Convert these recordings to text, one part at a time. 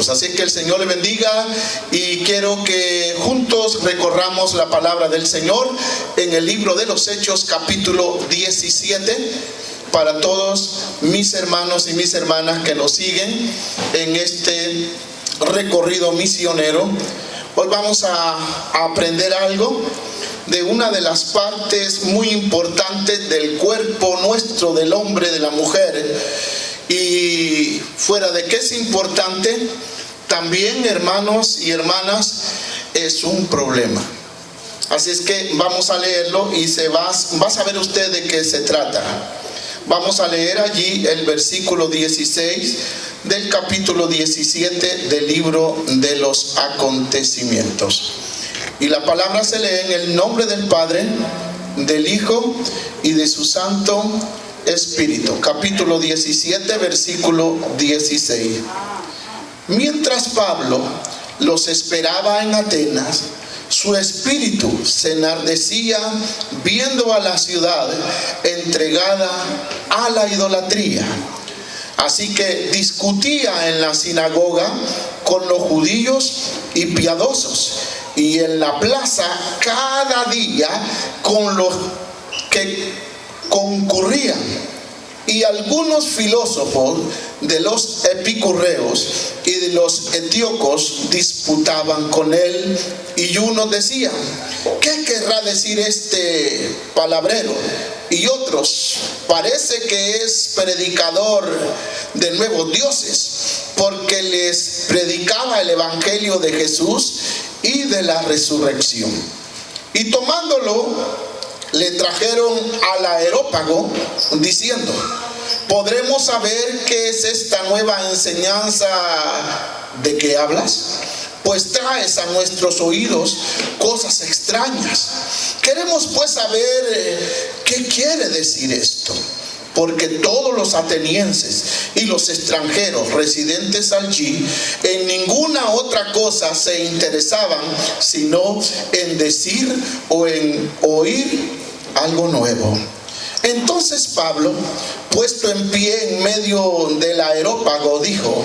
Hechos. Así que el Señor le bendiga y quiero que juntos recorramos la palabra del Señor en el libro de los Hechos, capítulo 17, para todos mis hermanos y mis hermanas que nos siguen en este recorrido misionero. Hoy vamos a aprender algo de una de las partes muy importantes del cuerpo nuestro, del hombre, de la mujer. Y fuera de que es importante, también, hermanos y hermanas, es un problema. Así es que vamos a leerlo y va a saber usted de qué se trata. Vamos a leer allí el versículo 16 del capítulo 17 del libro de los acontecimientos. Y la palabra se lee en el nombre del Padre, del Hijo y de su Santo Espíritu. Capítulo 17, versículo 16. Mientras Pablo los esperaba en Atenas, su espíritu se enardecía viendo a la ciudad entregada a la idolatría. Así que discutía en la sinagoga con los judíos y piadosos, y en la plaza cada día con los que concurrían. Y algunos filósofos de los epicureos y de los etíocos disputaban con él, y unos decían: ¿qué querrá decir este palabrero? Y otros: parece que es predicador de nuevos dioses, porque les predicaba el evangelio de Jesús y de la resurrección. Y tomándolo, le trajeron al Areópago, diciendo: ¿podremos saber qué es esta nueva enseñanza de que hablas? Pues traes a nuestros oídos cosas extrañas. Queremos pues saber qué quiere decir esto, porque todos los atenienses y los extranjeros residentes allí en ninguna otra cosa se interesaban sino en decir o en oír algo nuevo. Entonces Pablo, puesto en pie en medio del Areópago, dijo: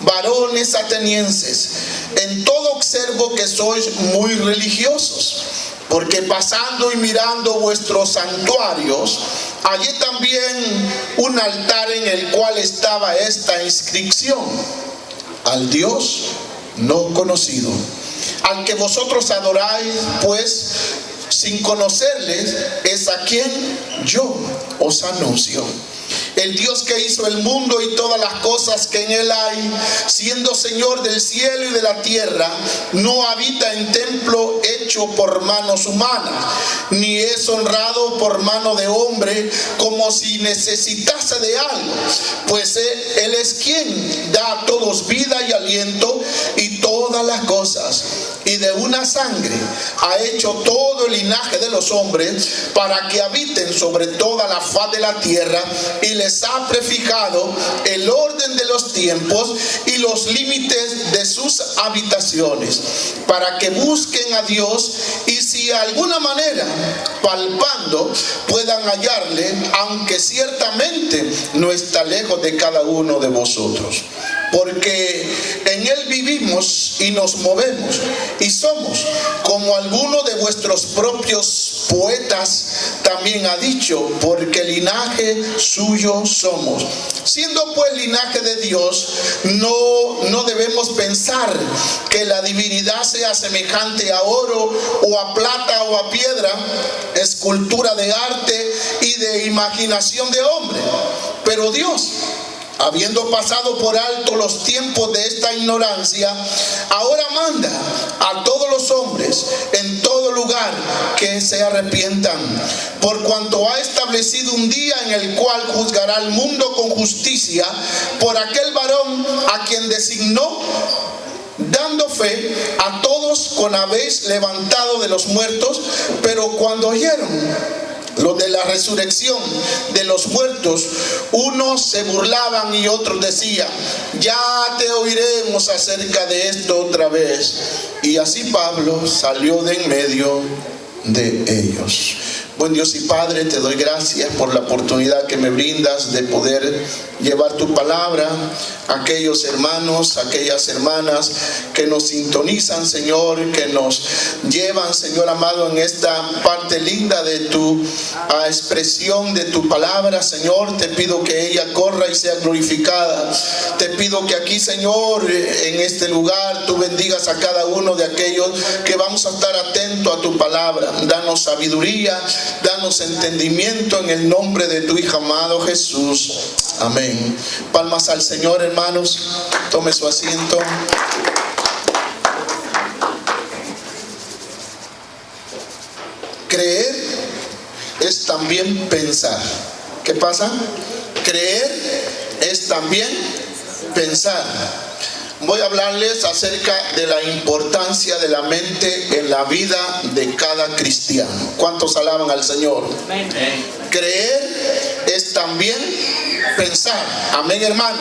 varones atenienses, en todo observo que sois muy religiosos, porque pasando y mirando vuestros santuarios, hallé también un altar en el cual estaba esta inscripción: al Dios no conocido, al que vosotros adoráis, pues sin conocerles, es a quien yo os anuncio. El Dios que hizo el mundo y todas las cosas que en él hay, siendo Señor del cielo y de la tierra, no habita en templo hecho por manos humanas, ni es honrado por mano de hombre como si necesitase de algo, pues él es quien da a todos vida y aliento y todas las cosas. Y de una sangre ha hecho todo el linaje de los hombres para que habiten sobre toda la faz de la tierra, y les ha prefijado el orden de los tiempos y los límites de sus habitaciones, para que busquen a Dios y si de alguna manera palpando puedan hallarle, aunque ciertamente no está lejos de cada uno de vosotros. Porque en él vivimos y nos movemos y somos, como alguno de vuestros propios poetas también ha dicho, porque linaje suyo somos. Siendo pues linaje de Dios, no debemos pensar que la divinidad sea semejante a oro o a plata o a piedra, escultura de arte y de imaginación de hombre. Pero Dios, habiendo pasado por alto los tiempos de esta ignorancia, ahora manda a todos los hombres en todo lugar que se arrepientan, por cuanto ha establecido un día en el cual juzgará al mundo con justicia por aquel varón a quien designó, dando fe a todos con habéis levantado de los muertos. Pero cuando oyeron lo de la resurrección de los muertos, unos se burlaban y otros decían: ya te oiremos acerca de esto otra vez. Y así Pablo salió de en medio de ellos. Buen Dios y Padre, te doy gracias por la oportunidad que me brindas de poder llevar tu palabra a aquellos hermanos, aquellas hermanas que nos sintonizan, Señor, que nos llevan, Señor amado, en esta parte linda de tu expresión de tu palabra. Señor, te pido que ella corra y sea glorificada. Te pido que aquí, Señor, en este lugar, tú bendigas a cada uno de aquellos que vamos a estar atentos a tu palabra. Danos sabiduría, danos entendimiento en el nombre de tu Hijo amado Jesús. Amén. Palmas al Señor, hermanos. Tome su asiento. Creer es también pensar. ¿Qué pasa? Creer es también pensar. Voy a hablarles acerca de la importancia de la mente en la vida de cada cristiano. ¿Cuántos alaban al Señor? Amén. Creer es también pensar. Amén, hermano.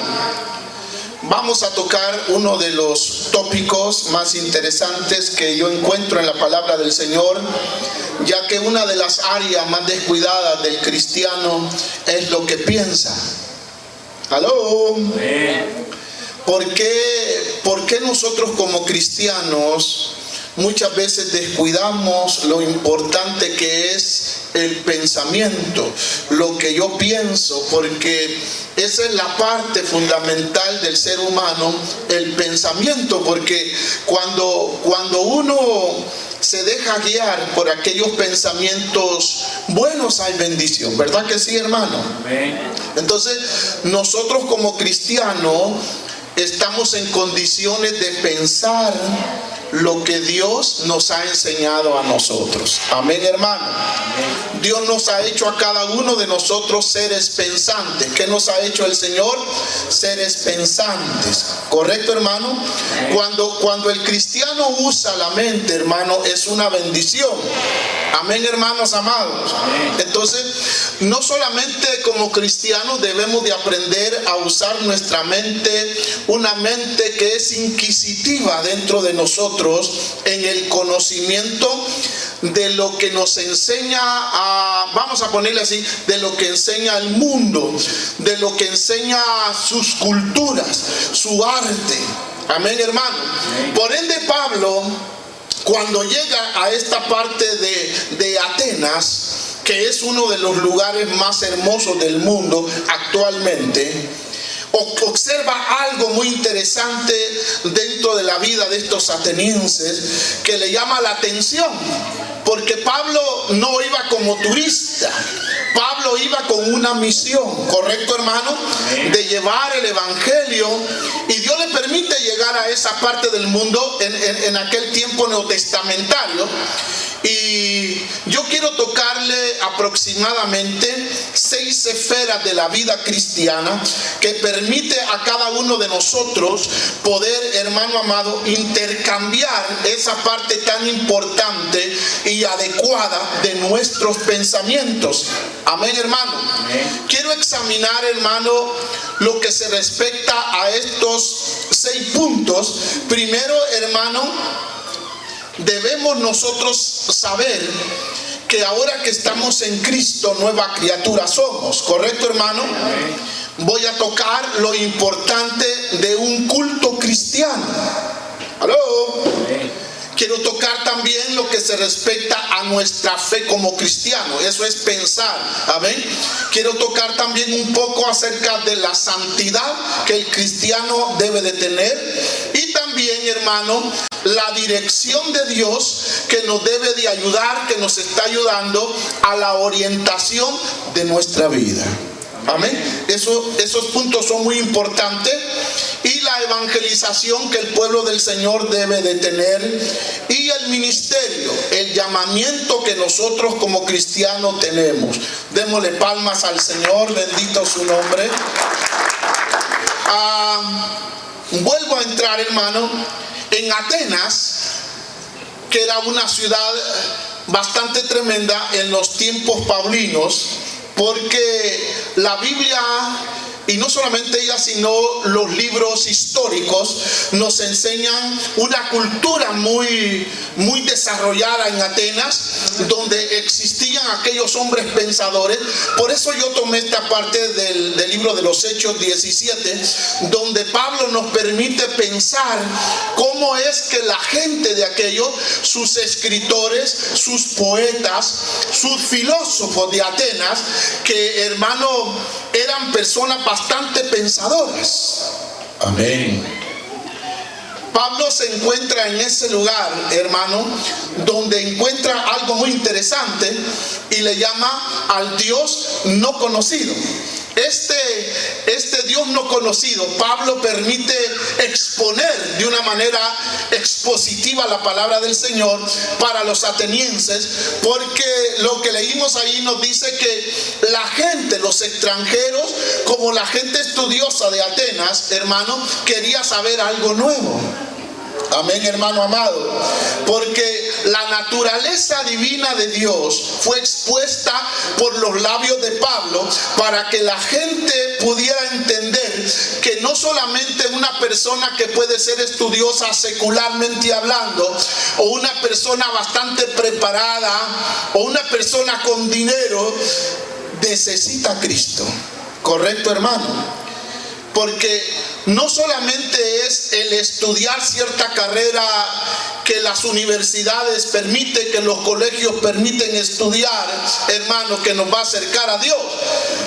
Vamos a tocar uno de los tópicos más interesantes que yo encuentro en la palabra del Señor, ya que una de las áreas más descuidadas del cristiano es lo que piensa. ¿Aló? ¿Por qué nosotros como cristianos muchas veces descuidamos lo importante que es el pensamiento, lo que yo pienso? Porque esa es la parte fundamental del ser humano, el pensamiento, porque cuando uno se deja guiar por aquellos pensamientos buenos, hay bendición, ¿verdad que sí, hermano? Entonces, nosotros como cristianos estamos en condiciones de pensar lo que Dios nos ha enseñado a nosotros. Amén, hermano. Dios nos ha hecho a cada uno de nosotros seres pensantes. ¿Qué nos ha hecho el Señor? Seres pensantes. ¿Correcto, hermano? Cuando el cristiano usa la mente, hermano, es una bendición. Amén, hermanos amados. Entonces, no solamente como cristianos debemos de aprender a usar nuestra mente, una mente que es inquisitiva dentro de nosotros, en el conocimiento de lo que nos enseña vamos a ponerle así, de lo que enseña el mundo, de lo que enseña sus culturas, su arte. Amén, hermano. Por ende, Pablo, cuando llega a esta parte de Atenas, que es uno de los lugares más hermosos del mundo actualmente, observa algo muy interesante dentro de la vida de estos atenienses que le llama la atención, porque Pablo no iba como turista. Pablo iba con una misión, ¿correcto, hermano? De llevar el evangelio, y Dios le permite llegar a esa parte del mundo en aquel tiempo neotestamentario. Y yo quiero tocarle aproximadamente 6 esferas de la vida cristiana que permite a cada uno de nosotros poder, hermano amado, intercambiar esa parte tan importante y adecuada de nuestros pensamientos. Amén, hermano. Amén. Quiero examinar, hermano, lo que se respecta a estos 6 puntos. Primero, hermano, debemos nosotros saber que ahora que estamos en Cristo, nueva criatura somos. ¿Correcto, hermano? Voy a tocar lo importante de un culto cristiano. ¿Aló? Quiero tocar también lo que se respecta a nuestra fe como cristiano. Eso es pensar. Amén. Quiero tocar también un poco acerca de la santidad que el cristiano debe de tener. Y también, hermano, la dirección de Dios que nos debe de ayudar, que nos está ayudando a la orientación de nuestra vida. Amén. Esos puntos son muy importantes. Y la evangelización que el pueblo del Señor debe de tener, y el ministerio, el llamamiento que nosotros como cristianos tenemos. Démosle palmas al Señor, bendito su nombre. Vuelvo a entrar, hermano, en Atenas, que era una ciudad bastante tremenda en los tiempos paulinos, porque la Biblia y no solamente ella, sino los libros históricos nos enseñan una cultura muy desarrollada en Atenas, donde existían aquellos hombres pensadores. Por eso yo tomé esta parte del libro de los Hechos 17, donde Pablo nos permite pensar cómo es que la gente de aquello, sus escritores, sus poetas, sus filósofos de Atenas, que hermano, eran personas bastante pensadoras. Amén. Pablo se encuentra en ese lugar, hermano, donde encuentra algo muy interesante y le llama al Dios no conocido. Este Dios no conocido, Pablo permite exponer de una manera expositiva la palabra del Señor para los atenienses, porque lo que leímos ahí nos dice que la gente, los extranjeros, como la gente estudiosa de Atenas, hermano, quería saber algo nuevo. Amén, hermano amado, porque la naturaleza divina de Dios fue expuesta por los labios de Pablo para que la gente pudiera entender que no solamente una persona que puede ser estudiosa secularmente hablando, o una persona bastante preparada, o una persona con dinero, necesita a Cristo. ¿Correcto, hermano? Porque no solamente es el estudiar cierta carrera que las universidades permiten, que los colegios permiten estudiar, hermano, que nos va a acercar a Dios.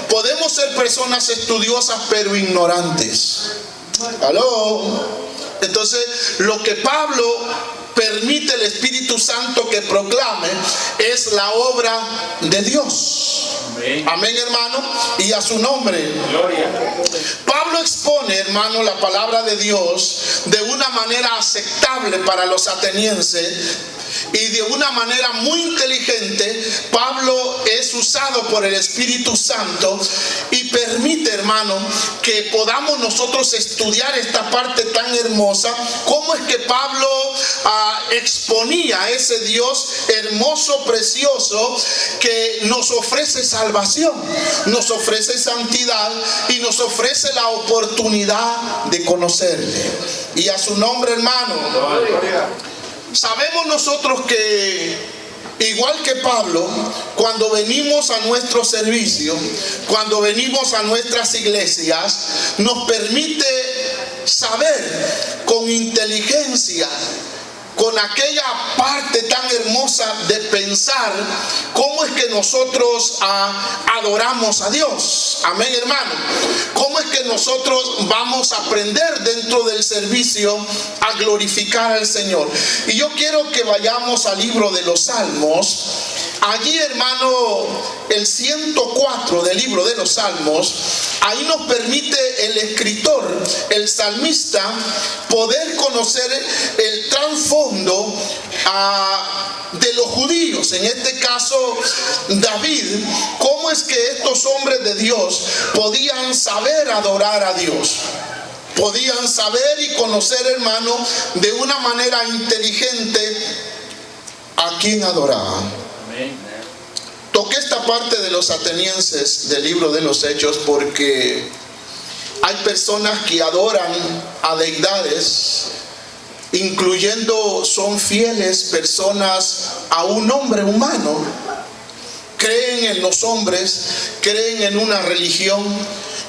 Podemos ser personas estudiosas pero ignorantes. ¿Aló? Entonces, lo que Pablo permite el Espíritu Santo que proclame es la obra de Dios. Amén. Amén, hermano, y a su nombre. Gloria. Pablo expone, hermano, la palabra de Dios de una manera aceptable para los atenienses, y de una manera muy inteligente. Pablo es usado por el Espíritu Santo y permite, hermano, que podamos nosotros estudiar esta parte tan hermosa. Cómo es que Pablo exponía a ese Dios hermoso, precioso, que nos ofrece salvación, nos ofrece santidad y nos ofrece la oportunidad de conocerle. Y a su nombre, hermano. Sabemos nosotros que, igual que Pablo, cuando venimos a nuestro servicio, cuando venimos a nuestras iglesias, nos permite saber con inteligencia, con aquella parte tan hermosa de pensar cómo es que nosotros adoramos a Dios. Amén, hermano. Cómo es que nosotros vamos a aprender dentro del servicio a glorificar al Señor. Y yo quiero que vayamos al libro de los Salmos. Allí, hermano, el 104 del libro de los Salmos, ahí nos permite el escritor, el salmista, poder conocer el trasfondo de los judíos. En este caso, David, cómo es que estos hombres de Dios podían saber adorar a Dios. Podían saber y conocer, hermano, de una manera inteligente a quien adoraban. Toqué esta parte de los atenienses del libro de los Hechos porque hay personas que adoran a deidades, incluyendo, son fieles personas a un hombre humano. Creen en los hombres, creen en una religión,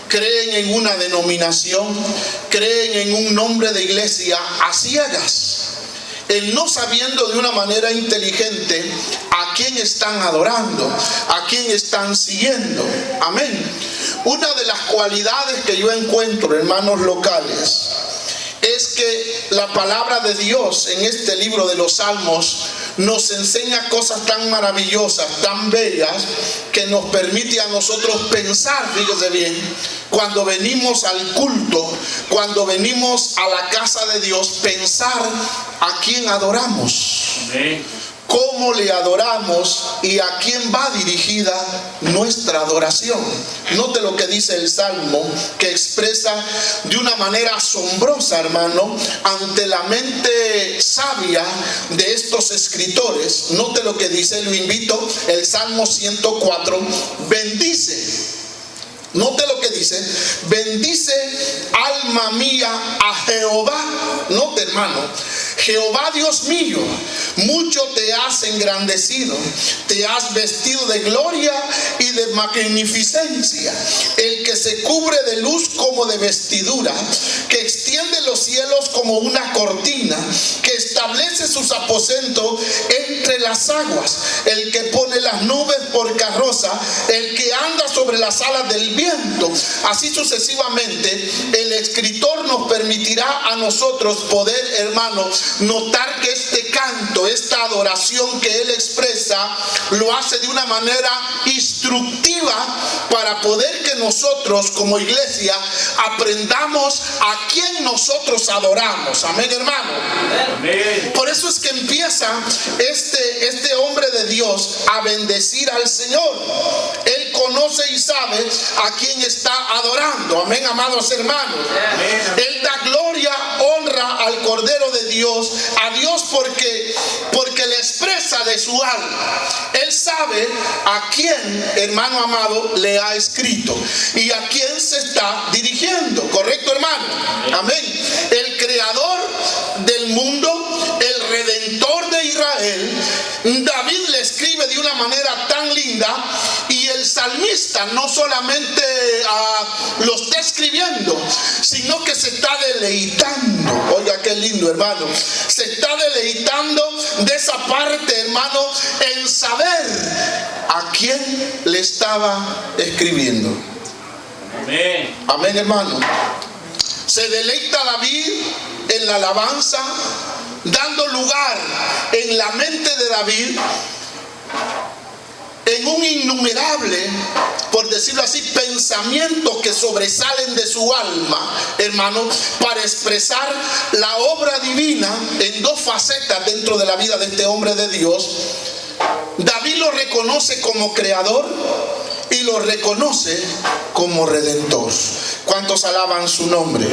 creen en una denominación, creen en un nombre de iglesia a ciegas, el no sabiendo de una manera inteligente a quién están adorando, a quién están siguiendo. Amén. Una de las cualidades que yo encuentro, hermanos locales, es que la palabra de Dios en este libro de los Salmos nos enseña cosas tan maravillosas, tan bellas, que nos permite a nosotros pensar, fíjese bien, cuando venimos al culto, cuando venimos a la casa de Dios, pensar a quién adoramos. Amén. Cómo le adoramos y a quién va dirigida nuestra adoración. Note lo que dice el Salmo, que expresa de una manera asombrosa, hermano, ante la mente sabia de estos escritores. Note lo que dice, lo invito, el Salmo 104, bendice Note lo que dice: bendice alma mía a Jehová. Note, hermano, Jehová Dios mío, mucho te has engrandecido, te has vestido de gloria y de magnificencia, el que se cubre de luz como de vestidura, que extiende los cielos como una cortina, que establece sus aposentos entre las aguas, el que pone las nubes por carroza, el que anda sobre las alas del viento. Así sucesivamente, el escritor nos permitirá a nosotros poder, hermano, notar que este canto, esta adoración que él expresa, lo hace de una manera instructiva para poder que nosotros como iglesia aprendamos a quién nosotros adoramos. Amén, hermano. Amén. Por eso es que empieza este hombre de Dios a bendecir al Señor. Él conoce y sabe a quién está adorando. Amén, amados hermanos. Amén. Él da gloria, honra al Cordero de Dios, a Dios porque le expresa de su alma. Él sabe a quién, hermano amado, le ha escrito y a quién se está dirigiendo. ¿Correcto, hermano? Amén. El creador del mundo, el redentor de Israel, David le escribe de una manera tan linda, y el salmista no solamente lo está escribiendo, sino que se está deleitando. Oiga, qué lindo, hermano. Se está deleitando de esa parte, hermano, en saber a quién le estaba escribiendo. Amén. Amén, hermano. Se deleita David en la alabanza, dando lugar en la mente de David en un innumerable, por decirlo así, pensamientos que sobresalen de su alma, hermano, para expresar la obra divina en dos facetas dentro de la vida de este hombre de Dios. David lo reconoce como creador y lo reconoce como redentor. ¿Cuántos alaban su nombre?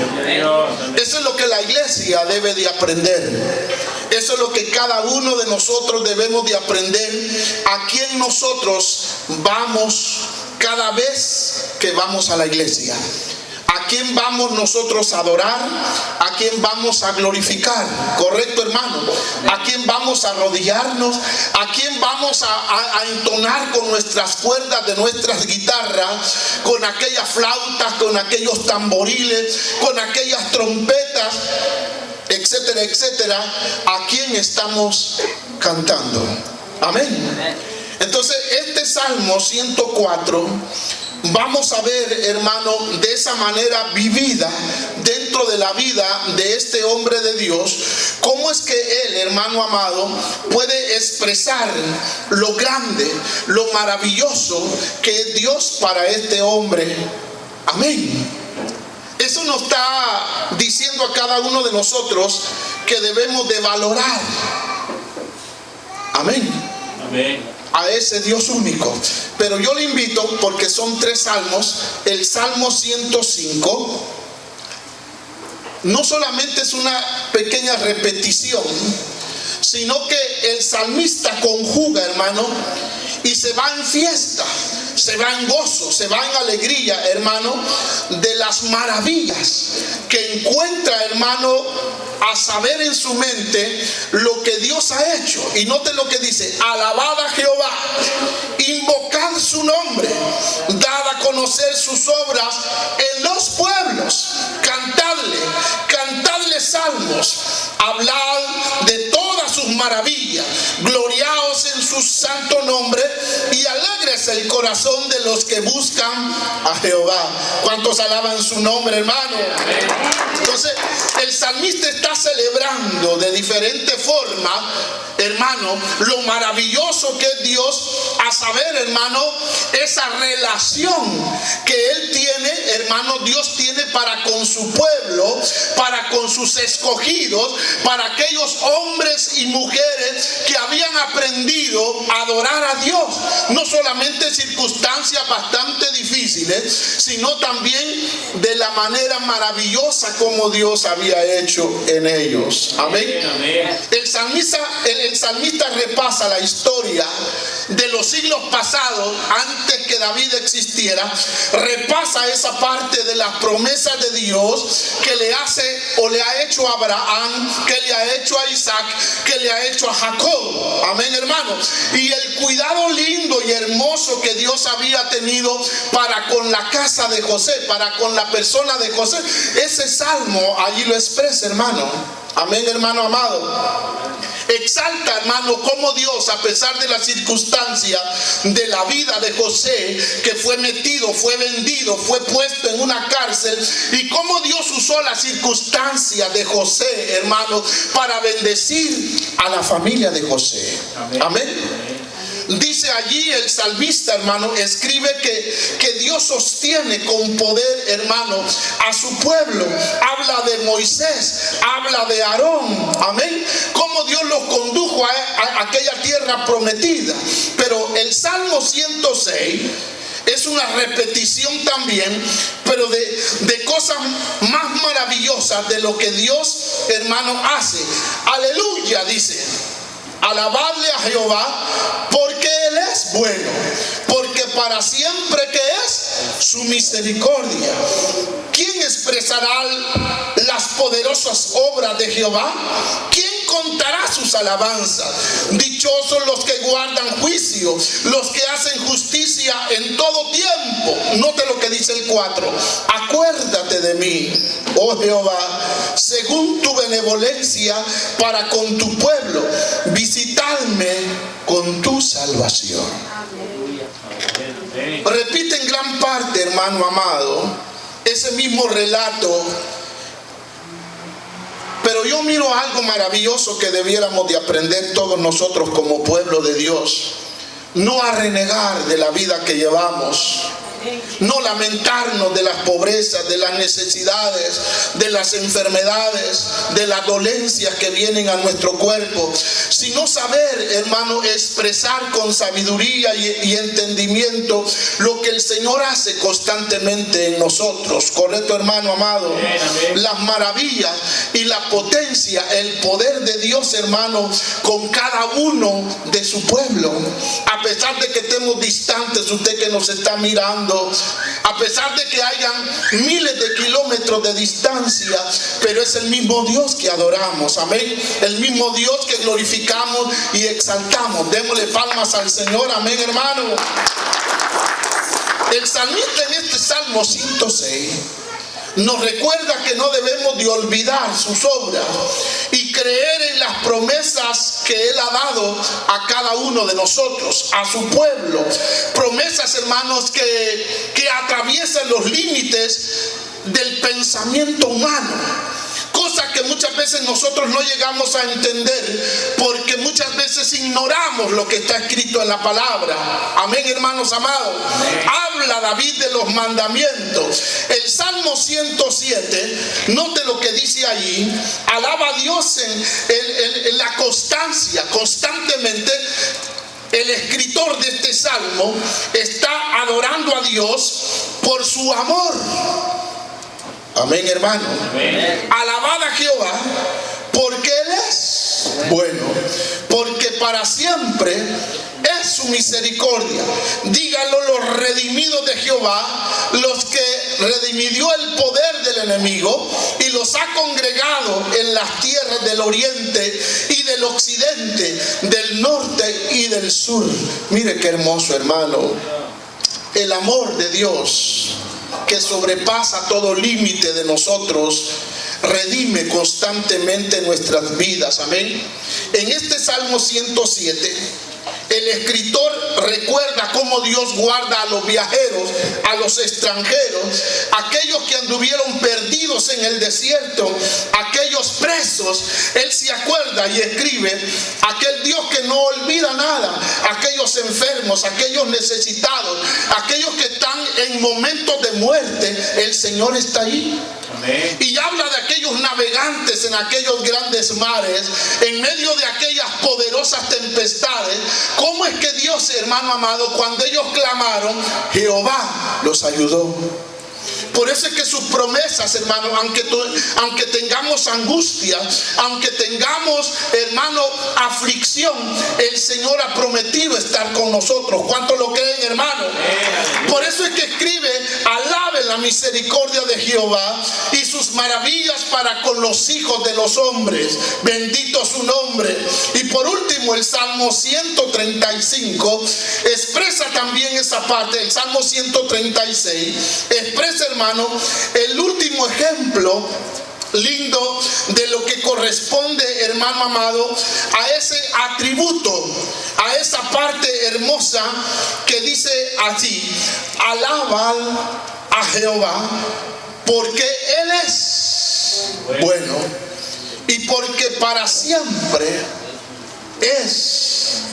Eso es lo que la iglesia debe de aprender. Eso es lo que cada uno de nosotros debemos de aprender, a quién nosotros vamos cada vez que vamos a la iglesia. ¿A quién vamos nosotros a adorar? ¿A quién vamos a glorificar? ¿Correcto, hermano? ¿A quién vamos a arrodillarnos? ¿A quién vamos a entonar con nuestras cuerdas de nuestras guitarras, con aquellas flautas, con aquellos tamboriles, con aquellas trompetas, etcétera, etcétera? ¿A quién estamos cantando? Amén. Entonces, este Salmo 104, vamos a ver, hermano, de esa manera vivida dentro de la vida de este hombre de Dios, cómo es que él, hermano amado, puede expresar lo grande, lo maravilloso que es Dios para este hombre. Amén. Eso nos está diciendo a cada uno de nosotros que debemos de valorar. Amén. Amén. A ese Dios único. Pero yo le invito, porque son 3 salmos, el Salmo 105 no solamente es una pequeña repetición, sino que el salmista conjuga, hermano, y se va en fiesta, se va en gozo, se va en alegría, hermano, de las maravillas que encuentra, hermano, a saber en su mente lo que Dios ha hecho. Y note lo que dice: alabad a Jehová, invocad su nombre, dad a conocer sus obras en los pueblos, cantadle salmos, hablad de todas sus maravillas, gloriaos en su santo nombre y alégrese el corazón de los que buscan a Jehová. ¿Cuántos alaban su nombre, hermano? Entonces, el salmista está celebrando de diferente forma, hermano, lo maravilloso que es Dios, a saber, hermano, esa relación que él tiene, hermano, Dios tiene para con su pueblo, para con sus escogidos, para aquellos hombres y mujeres que habían aprendido a adorar a Dios, no solamente en circunstancias circunstancias bastante difíciles, sino también de la manera maravillosa como Dios había hecho en ellos. Amén. El salmista repasa la historia de los siglos pasados, antes que David existiera. Repasa esa parte de las promesas de Dios que le hace o le ha hecho a Abraham, que le ha hecho a Isaac, que le ha hecho a Jacob. Amén, hermano. Y el cuidado lindo y hermoso que Dios había tenido para con la casa de José, para con la persona de José. Ese salmo allí lo expresa, hermano. Amén, hermano amado. Exalta, hermano, cómo Dios, a pesar de las circunstancias de la vida de José, que fue metido, fue vendido, fue puesto en una cárcel, y cómo Dios usó las circunstancias de José, hermano, para bendecir a la familia de José. Amén. Dice allí el salmista, hermano, escribe que Dios sostiene con poder, hermano, a su pueblo. Habla de Moisés, habla de Aarón, amén, cómo Dios los condujo a aquella tierra prometida. Pero el Salmo 106 es una repetición también, pero de cosas más maravillosas de lo que Dios, hermano, hace. Aleluya, dice. Alabadle a Jehová, porque Él es bueno, porque para siempre que es su misericordia. ¿Quién expresará las poderosas obras de Jehová? ¿Quién contará sus alabanzas? Dichosos los que guardan juicio, los que hacen justicia en todo tiempo. Note lo que dice el 4. Acuérdate de mí, oh Jehová, según tu benevolencia para con tu pueblo. Visitadme con tu salvación. Repite en gran parte, hermano amado, ese mismo relato. Pero yo miro algo maravilloso que debiéramos de aprender todos nosotros como pueblo de Dios. No a renegar de la vida que llevamos. No lamentarnos de las pobrezas, de las necesidades, de las enfermedades, de las dolencias que vienen a nuestro cuerpo, sino saber, hermano, expresar con sabiduría y entendimiento lo que el Señor hace constantemente en nosotros. ¿Correcto, hermano amado? Las maravillas y la potencia, el poder de Dios, hermano, con cada uno de su pueblo. A pesar de que estemos distantes, usted que nos está mirando, a pesar de que hayan miles de kilómetros de distancia, pero es el mismo Dios que adoramos, amén, el mismo Dios que glorificamos y exaltamos. Démosle palmas al Señor, amén, hermano. El salmista en este Salmo 106 nos recuerda que no debemos de olvidar sus obras y creer en las promesas que Él ha dado a cada uno de nosotros, a su pueblo. Promesas, hermanos, que atraviesan los límites del pensamiento humano. Cosas que muchas veces nosotros no llegamos a entender porque muchas veces ignoramos lo que está escrito en la palabra. Amén, hermanos amados. Amén. Habla David de los mandamientos. El Salmo 107, note lo que dice allí. Alaba a Dios en la constancia, constantemente. El escritor de este salmo está adorando a Dios por su amor. Amén, hermano. Amén. Alabad a Jehová, porque Él es bueno, porque para siempre es su misericordia. Díganlo los redimidos de Jehová, los que redimió el poder del enemigo y los ha congregado en las tierras del oriente y del occidente, del norte y del sur. Mire qué hermoso, hermano. El amor de Dios, que sobrepasa todo límite de nosotros, redime constantemente nuestras vidas. Amén. En este Salmo 107, el escritor recuerda cómo Dios guarda a los viajeros, a los extranjeros, aquellos que anduvieron perdidos en el desierto, aquellos presos. Él se acuerda y escribe: aquel Dios que no olvida olvida nada. Aquellos enfermos, aquellos necesitados, aquellos que están en momentos de muerte, el Señor está ahí. Amén. Y habla de aquellos navegantes en aquellos grandes mares, en medio de aquellas poderosas tempestades. ¿Cómo es que Dios, hermano amado, cuando ellos clamaron, Jehová los ayudó? Por eso es que sus promesas, hermano, aunque tengamos angustia, aunque tengamos, hermano, aflicción, el Señor ha prometido estar con nosotros. ¿Cuántos lo creen, hermano? Por eso es que escribe: alaben la misericordia de Jehová y sus maravillas para con los hijos de los hombres. Bendito su nombre. Y por último, el Salmo 135 expresa también esa parte. El Salmo 136 expresa, hermano, el último ejemplo lindo de lo que corresponde, hermano amado, a ese atributo, a esa parte hermosa que dice así: alabad a Jehová porque Él es bueno y porque para siempre es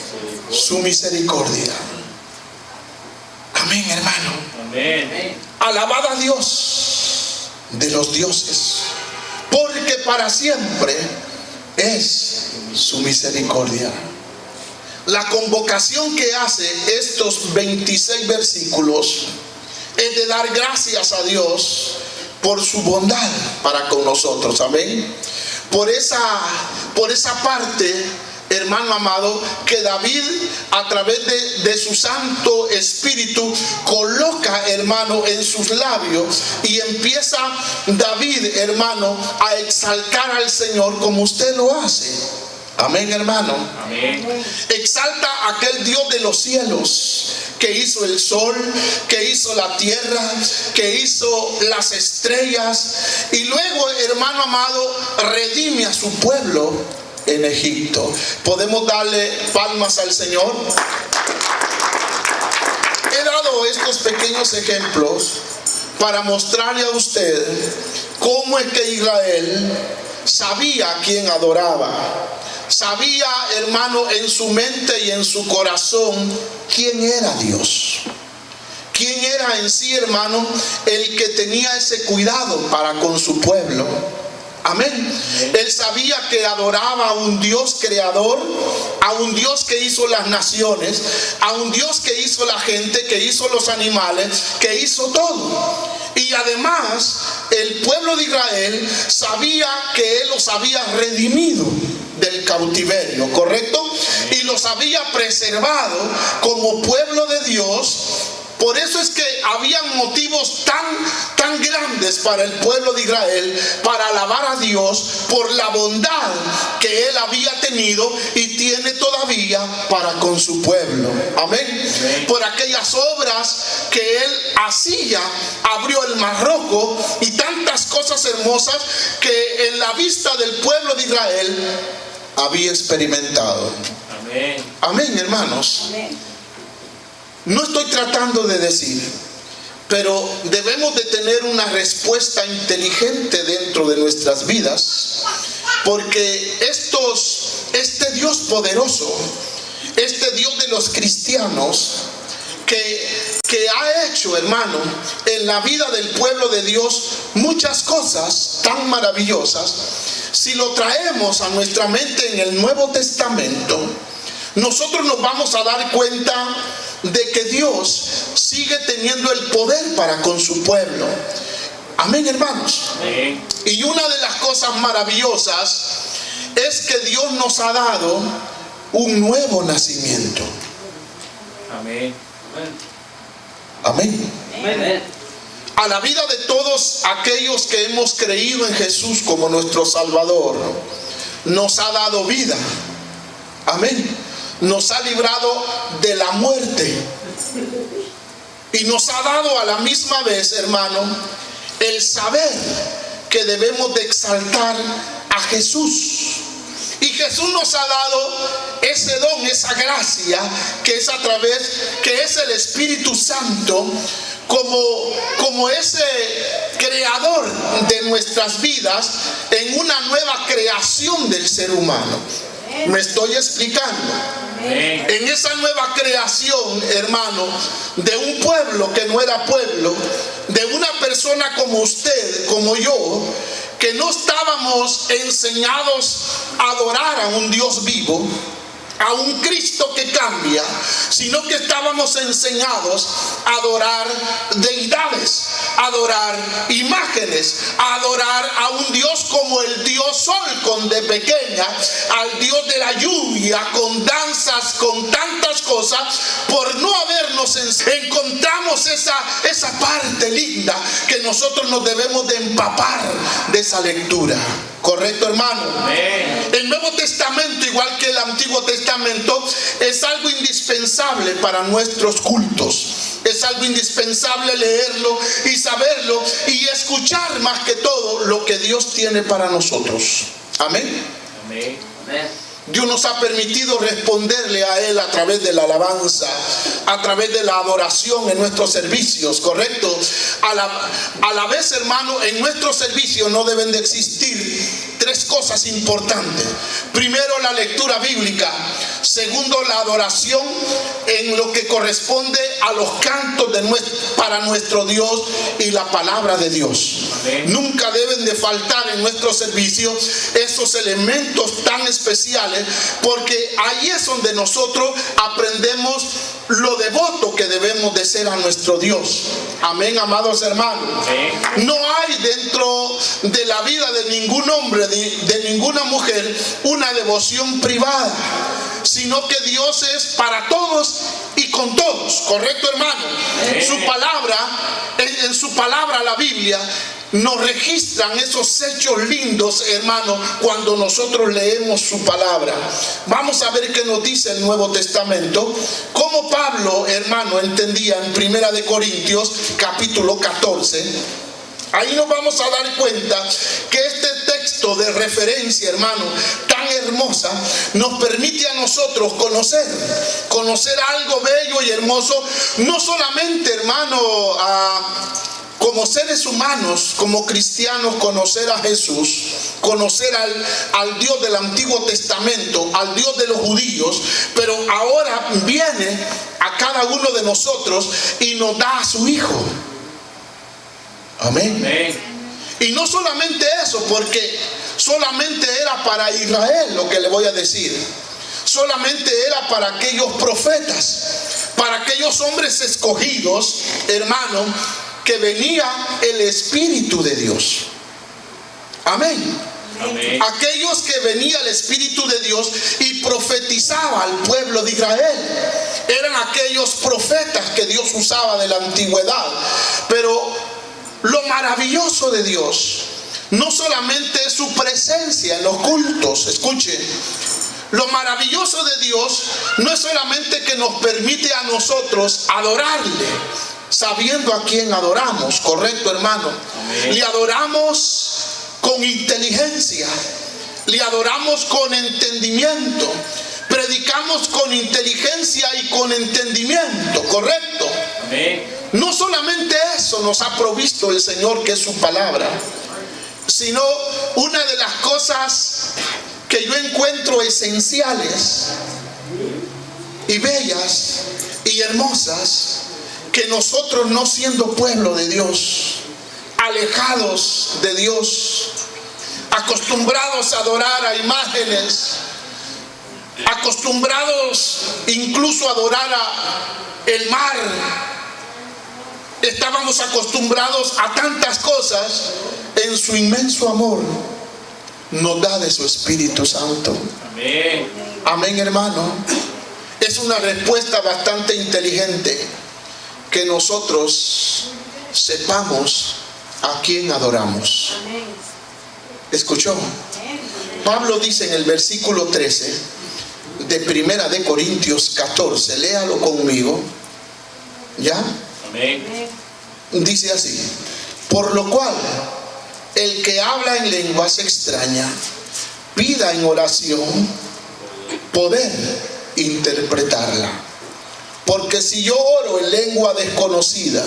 su misericordia. Amén, hermano. Amén. Alabad a Dios de los dioses, porque para siempre es su misericordia. La convocación que hace estos 26 versículos es de dar gracias a Dios por su bondad para con nosotros. Amén. Por esa parte, hermano amado, que David, a través de su Santo Espíritu, coloca, hermano, en sus labios, y empieza David, hermano, a exaltar al Señor como usted lo hace. Amén, hermano. Amén. Exalta a aquel Dios de los cielos, que hizo el sol, que hizo la tierra, que hizo las estrellas, y luego, hermano amado, redime a su pueblo en Egipto. ¿Podemos darle palmas al Señor? He dado estos pequeños ejemplos para mostrarle a usted cómo es que Israel sabía a quién adoraba. Sabía, hermano, en su mente y en su corazón quién era Dios. Quién era en sí, hermano, el que tenía ese cuidado para con su pueblo. Amén. Él sabía que adoraba a un Dios creador, a un Dios que hizo las naciones, a un Dios que hizo la gente, que hizo los animales, que hizo todo. Y además, el pueblo de Israel sabía que Él los había redimido del cautiverio, ¿correcto? Y los había preservado como pueblo de Dios. Por eso es que habían motivos tan grandes para el pueblo de Israel para alabar a Dios por la bondad que Él había tenido y tiene todavía para con su pueblo. Amén. Por aquellas obras que Él hacía, abrió el Mar Rojo y tantas cosas hermosas que en la vista del pueblo de Israel había experimentado. Amén. Amén, hermanos. Amén. No estoy tratando de decir, pero debemos de tener una respuesta inteligente dentro de nuestras vidas, porque este Dios poderoso, este Dios de los cristianos, que ha hecho, hermano, en la vida del pueblo de Dios muchas cosas tan maravillosas, si lo traemos a nuestra mente en el Nuevo Testamento, nosotros nos vamos a dar cuenta de que Dios sigue teniendo el poder para con su pueblo. Amén, hermanos. Amén. Y una de las cosas maravillosas es que Dios nos ha dado un nuevo nacimiento. Amén. Amén. Amén. A la vida de todos aquellos que hemos creído en Jesús como nuestro Salvador, nos ha dado vida. Amén. Nos ha librado de la muerte y nos ha dado a la misma vez, hermano, el saber que debemos de exaltar a Jesús. Y Jesús nos ha dado ese don, esa gracia, que es a través, que es el Espíritu Santo, como ese creador de nuestras vidas en una nueva creación del ser humano. ¿Me estoy explicando? Amén. En esa nueva creación, hermano, de un pueblo que no era pueblo, de una persona como usted, como yo, que no estábamos enseñados a adorar a un Dios vivo, a un Cristo que cambia, sino que estábamos enseñados a adorar deidades, a adorar imágenes, a adorar a un Dios como el Dios Sol con de pequeña, al Dios de la lluvia, con danzas, con tantas cosas. Por no habernos encontramos esa parte linda que nosotros nos debemos de empapar de esa lectura. ¿Correcto, hermano? Amén. El Nuevo Testamento, igual que el Antiguo Testamento, es algo indispensable para nuestros cultos. Es algo indispensable leerlo y saberlo y escuchar más que todo lo que Dios tiene para nosotros. Amén. Amén. Dios nos ha permitido responderle a Él a través de la alabanza, a través de la adoración en nuestros servicios, ¿correcto? A la vez, hermano, en nuestros servicios no deben de existir tres cosas importantes. Primero, la lectura bíblica. Segundo, la adoración en lo que corresponde a los cantos para nuestro Dios y la palabra de Dios. Amén. Nunca deben de faltar en nuestro servicio esos elementos tan especiales, porque ahí es donde nosotros aprendemos lo devoto que debemos de ser a nuestro Dios. Amén, amados hermanos. Amén. No hay dentro de la vida de ningún hombre, de ninguna mujer, una devoción privada, sino que Dios es para todos y con todos. ¿Correcto, hermano? Amén. Su palabra, en su palabra, la Biblia, nos registran esos hechos lindos, hermano, cuando nosotros leemos su palabra. Vamos a ver qué nos dice el Nuevo Testamento, cómo Pablo, hermano, entendía en 1 de Corintios capítulo 14. Ahí nos vamos a dar cuenta que este texto de referencia, hermano, tan hermosa, nos permite a nosotros conocer algo bello y hermoso, no solamente, hermano, como seres humanos, como cristianos, conocer a Jesús, conocer al Dios del Antiguo Testamento, al Dios de los judíos, pero ahora viene a cada uno de nosotros y nos da a su Hijo. Amén. Amén. Y no solamente eso, porque solamente era para Israel lo que le voy a decir. Solamente era para aquellos profetas, para aquellos hombres escogidos, hermano, que venía el Espíritu de Dios. Amén. Amén. Aquellos que venía el Espíritu de Dios y profetizaba al pueblo de Israel. Eran aquellos profetas que Dios usaba de la antigüedad. Pero lo maravilloso de Dios no solamente es su presencia en los cultos. Escuchen, lo maravilloso de Dios no es solamente que nos permite a nosotros adorarle, sabiendo a quién adoramos. Correcto, hermano. Amén. Le adoramos con inteligencia, le adoramos con entendimiento, predicamos con inteligencia y con entendimiento. Correcto. Amén. No solamente eso nos ha provisto el Señor, que es su palabra, sino una de las cosas que yo encuentro esenciales y bellas y hermosas, que nosotros, no siendo pueblo de Dios, alejados de Dios, acostumbrados a adorar a imágenes, acostumbrados incluso a adorar a el mar, estábamos acostumbrados a tantas cosas, en su inmenso amor nos da de su Espíritu Santo. Amén. Amén, hermano. Es una respuesta bastante inteligente que nosotros sepamos a quién adoramos. ¿Escuchó? Pablo dice en el versículo 13 de 1 de Corintios 14, léalo conmigo. ¿Ya? Amén. Dice así: por lo cual, el que habla en lenguas extrañas, pida en oración poder interpretarla. Porque si yo oro en lengua desconocida,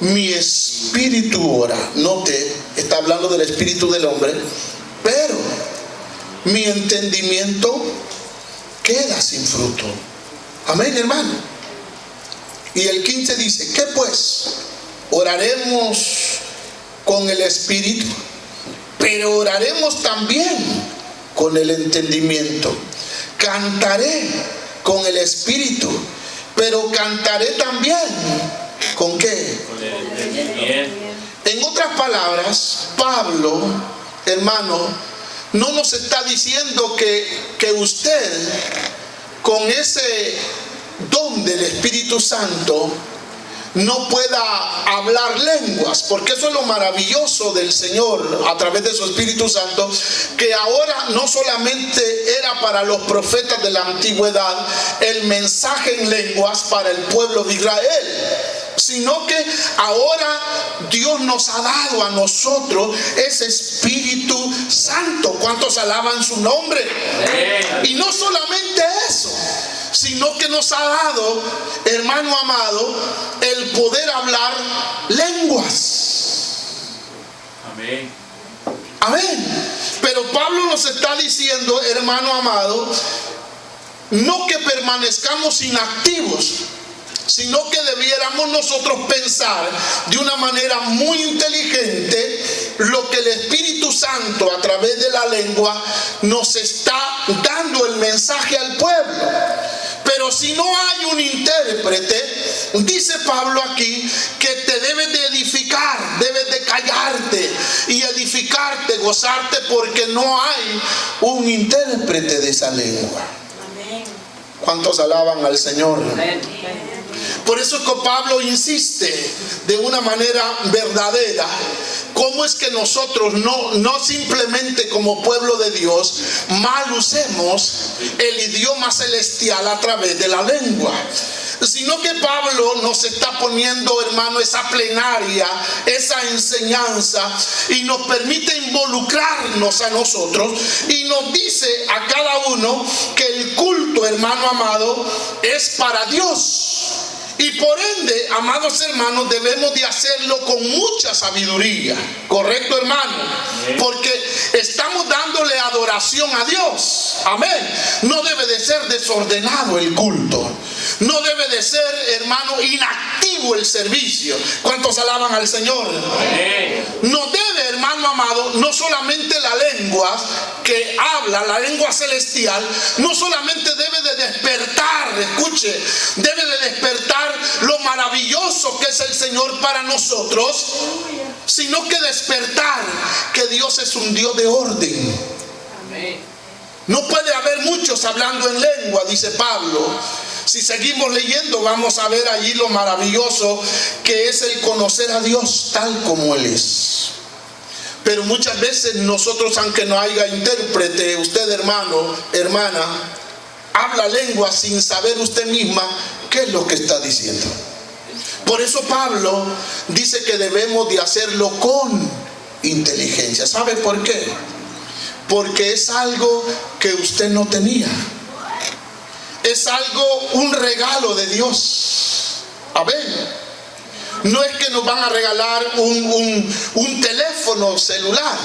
mi espíritu ora. Note, está hablando del espíritu del hombre. Pero mi entendimiento queda sin fruto. Amén, hermano. Y el 15 dice, ¿qué pues? Oraremos con el espíritu, pero oraremos también con el entendimiento. Cantaré con el espíritu, pero cantaré también ¿con qué? Con el entendimiento. En otras palabras, Pablo, hermano, no nos está diciendo que usted con ese don del Espíritu Santo no pueda hablar lenguas, porque eso es lo maravilloso del Señor a través de su Espíritu Santo, que ahora no solamente era para los profetas de la antigüedad el mensaje en lenguas para el pueblo de Israel, sino que ahora Dios nos ha dado a nosotros ese Espíritu Santo. ¿Cuántos alaban su nombre? Y no solamente eso, sino que nos ha dado, hermano amado, el poder hablar lenguas. Amén. Amén. Pero Pablo nos está diciendo, hermano amado, no que permanezcamos inactivos, sino que debiéramos nosotros pensar de una manera muy inteligente lo que el Espíritu Santo a través de la lengua nos está dando el mensaje al pueblo. Pero si no hay un intérprete, dice Pablo aquí que te debes de edificar, debes de callarte y edificarte, gozarte, porque no hay un intérprete de esa lengua. ¿Cuántos alaban al Señor? Por eso es que Pablo insiste de una manera verdadera. ¿Cómo es que nosotros no simplemente como pueblo de Dios mal usemos el idioma celestial a través de la lengua? Sino que Pablo nos está poniendo, hermano, esa plenaria, esa enseñanza, y nos permite involucrarnos a nosotros, y nos dice a cada uno que el culto, hermano amado, es para Dios. Y por ende, amados hermanos, debemos de hacerlo con mucha sabiduría. ¿Correcto, hermano? Porque estamos dándole adoración a Dios. Amén. No debe de ser desordenado el culto. No debe de ser, hermano, inactivo el servicio. ¿Cuántos alaban al Señor? No debe, hermano amado, no solamente la lengua que habla, la lengua celestial, no solamente debe de despertar, escuche, debe de despertar lo maravilloso que es el Señor para nosotros, sino que despertar que Dios es un Dios de orden. No puede haber muchos hablando en lengua, dice Pablo. Si seguimos leyendo, vamos a ver allí lo maravilloso que es el conocer a Dios tal como Él es. Pero muchas veces nosotros, aunque no haya intérprete, usted, hermano, hermana, habla lengua sin saber usted misma qué es lo que está diciendo. Por eso Pablo dice que debemos de hacerlo con inteligencia. ¿Sabe por qué? Porque es algo que usted no tenía. Es algo, un regalo de Dios. Amén. No es que nos van a regalar un teléfono celular.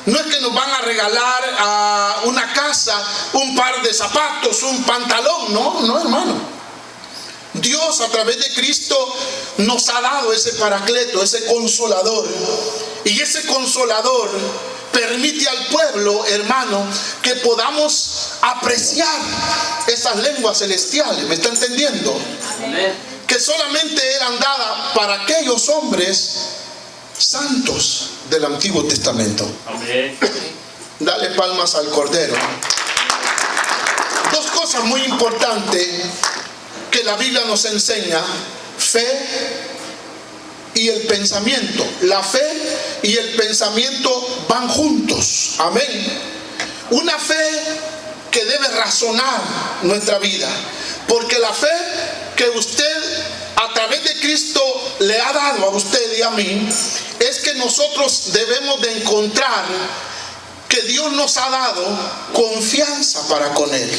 No es que nos van a regalar una casa, un par de zapatos, un pantalón. No, hermano. Dios a través de Cristo nos ha dado ese paracleto, ese consolador. Y ese consolador permite al pueblo, hermano, que podamos apreciar esas lenguas celestiales. ¿Me está entendiendo? Amén. Que solamente eran dadas para aquellos hombres santos del Antiguo Testamento. Amén. Dale palmas al Cordero. Dos cosas muy importantes que la Biblia nos enseña: fe y el pensamiento. La fe y el pensamiento van juntos. Amén. Una fe que debe razonar nuestra vida, porque la fe que usted a través de Cristo le ha dado a usted y a mí, es que nosotros debemos de encontrar que Dios nos ha dado confianza para con Él.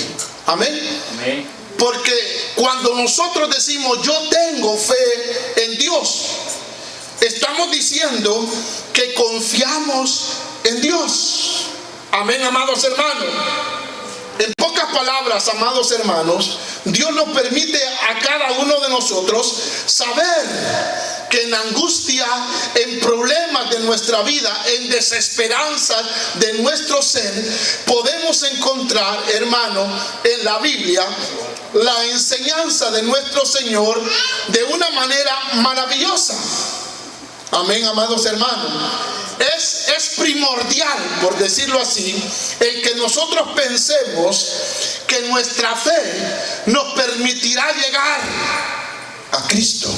Amén. Amén. Porque cuando nosotros decimos yo tengo fe en Dios, estamos diciendo que confiamos en Dios. Amén, amados hermanos. En pocas pocas palabras, amados hermanos, Dios nos permite a cada uno de nosotros saber que en angustia, en problemas de nuestra vida, en desesperanza de nuestro ser, podemos encontrar, hermano, en la Biblia, la enseñanza de nuestro Señor de una manera maravillosa. Amén, amados hermanos. Es primordial, por decirlo así, el que nosotros pensemos que nuestra fe nos permitirá llegar a Cristo.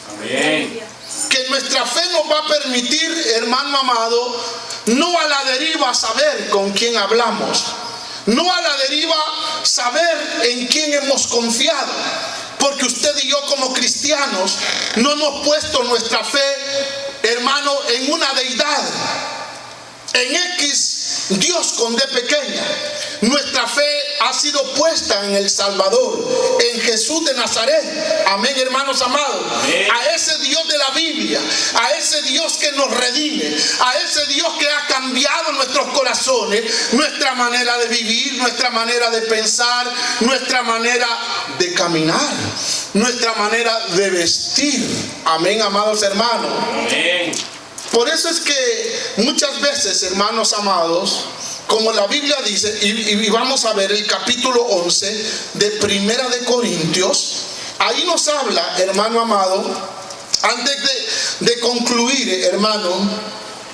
Amén. Que nuestra fe nos va a permitir, hermano amado, no a la deriva saber con quién hablamos, no a la deriva saber en quién hemos confiado, porque usted y yo como cristianos no hemos puesto nuestra fe, hermano, en una deidad, en X Dios con D pequeña. Nuestra fe ha sido puesta en el Salvador, en Jesús de Nazaret. Amén, hermanos amados. Amén. A ese Dios de la Biblia, a ese Dios que nos redime, a ese Dios que ha cambiado nuestros corazones, nuestra manera de vivir, nuestra manera de pensar, nuestra manera de caminar, nuestra manera de vestir. Amén, amados hermanos. Amén. Por eso es que muchas veces, hermanos amados, como la Biblia dice, y vamos a ver el capítulo 11 de Primera de Corintios, ahí nos habla, hermano amado, antes de concluir, hermano,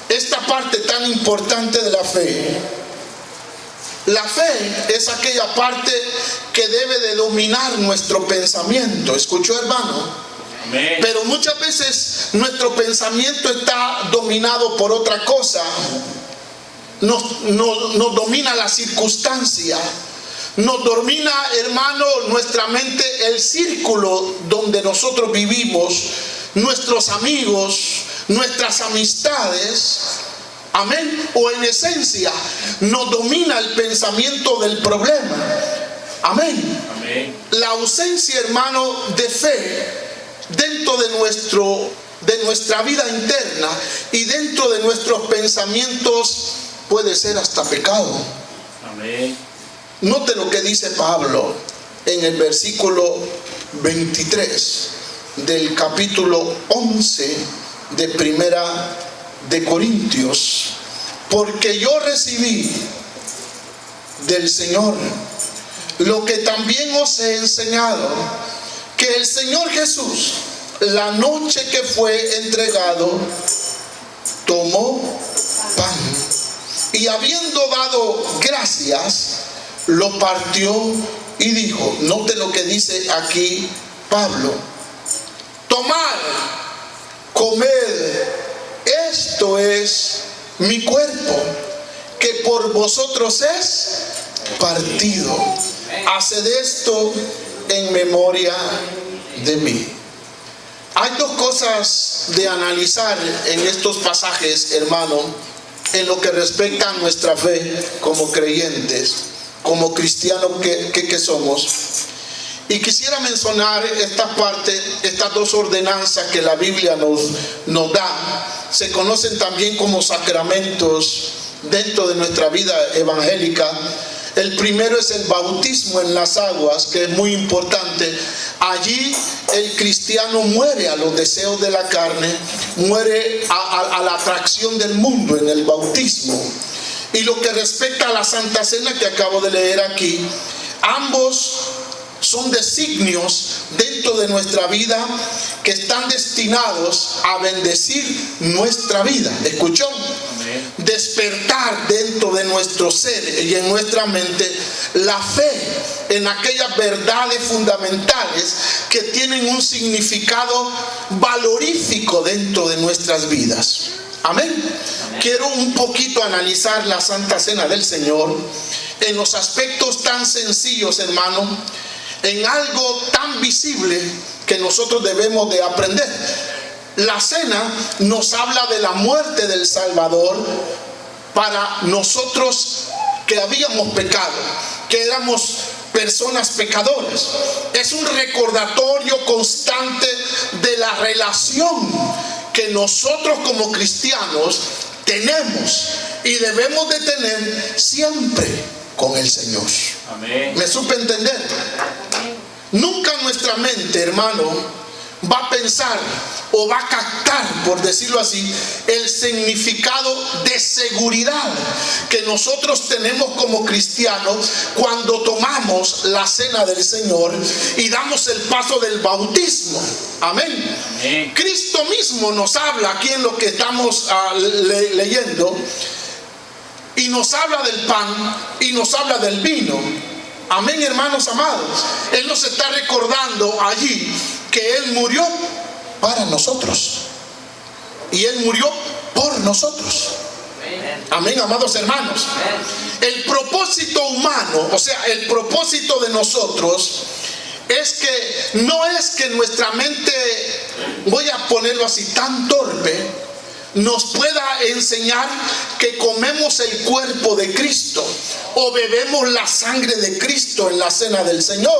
esta parte tan importante de la fe. La fe es aquella parte que debe de dominar nuestro pensamiento. ¿Escuchó, hermano? Amén. Pero muchas veces nuestro pensamiento está dominado por otra cosa. Nos domina la circunstancia. Nos domina, hermano, nuestra mente, el círculo donde nosotros vivimos, nuestros amigos, nuestras amistades. Amén. O en esencia, nos domina el pensamiento del problema. Amén. Amén. La ausencia, hermano, de fe dentro de nuestra vida interna y dentro de nuestros pensamientos puede ser hasta pecado. Amén. Note lo que dice Pablo en el versículo 23 del capítulo 11 de Primera de Corintios. Porque yo recibí del Señor lo que también os he enseñado, que el Señor Jesús, la noche que fue entregado, tomó pan y habiendo dado gracias, lo partió y dijo, note lo que dice aquí Pablo: tomad, comed, esto es mi cuerpo, que por vosotros es partido. Haced esto en memoria de mí. Hay dos cosas de analizar en estos pasajes, hermano, en lo que respecta a nuestra fe como creyentes, como cristianos que somos. Y quisiera mencionar esta parte, estas dos ordenanzas que la Biblia nos da. Se conocen también como sacramentos dentro de nuestra vida evangélica. El primero es el bautismo en las aguas, que es muy importante. Allí el cristiano muere a los deseos de la carne, muere a la atracción del mundo en el bautismo. Y lo que respecta a la Santa Cena que acabo de leer aquí, ambos son designios dentro de nuestra vida que están destinados a bendecir nuestra vida. ¿Escuchó? Amén. Despertar dentro de nuestro ser y en nuestra mente la fe en aquellas verdades fundamentales que tienen un significado valorífico dentro de nuestras vidas. Amén. Quiero un poquito analizar la Santa Cena del Señor en los aspectos tan sencillos, hermano, en algo tan visible que nosotros debemos de aprender. La cena nos habla de la muerte del Salvador para nosotros que habíamos pecado, que éramos personas pecadoras. Es un recordatorio constante de la relación que nosotros como cristianos tenemos y debemos de tener siempre con el Señor. Amén. ¿Me supe entender? Nunca nuestra mente, hermano, va a pensar o va a captar, por decirlo así, el significado de seguridad que nosotros tenemos como cristianos cuando tomamos la cena del Señor y damos el paso del bautismo. Amén. Amén. Cristo mismo nos habla aquí en lo que estamos leyendo, y nos habla del pan y nos habla del vino. Amén, hermanos amados. Él nos está recordando allí que Él murió para nosotros y Él murió por nosotros. Amén, amados hermanos. El propósito humano, o sea, el propósito de nosotros es que no es que nuestra mente, voy a ponerlo así, tan torpe, nos pueda enseñar que comemos el cuerpo de Cristo o bebemos la sangre de Cristo en la cena del Señor,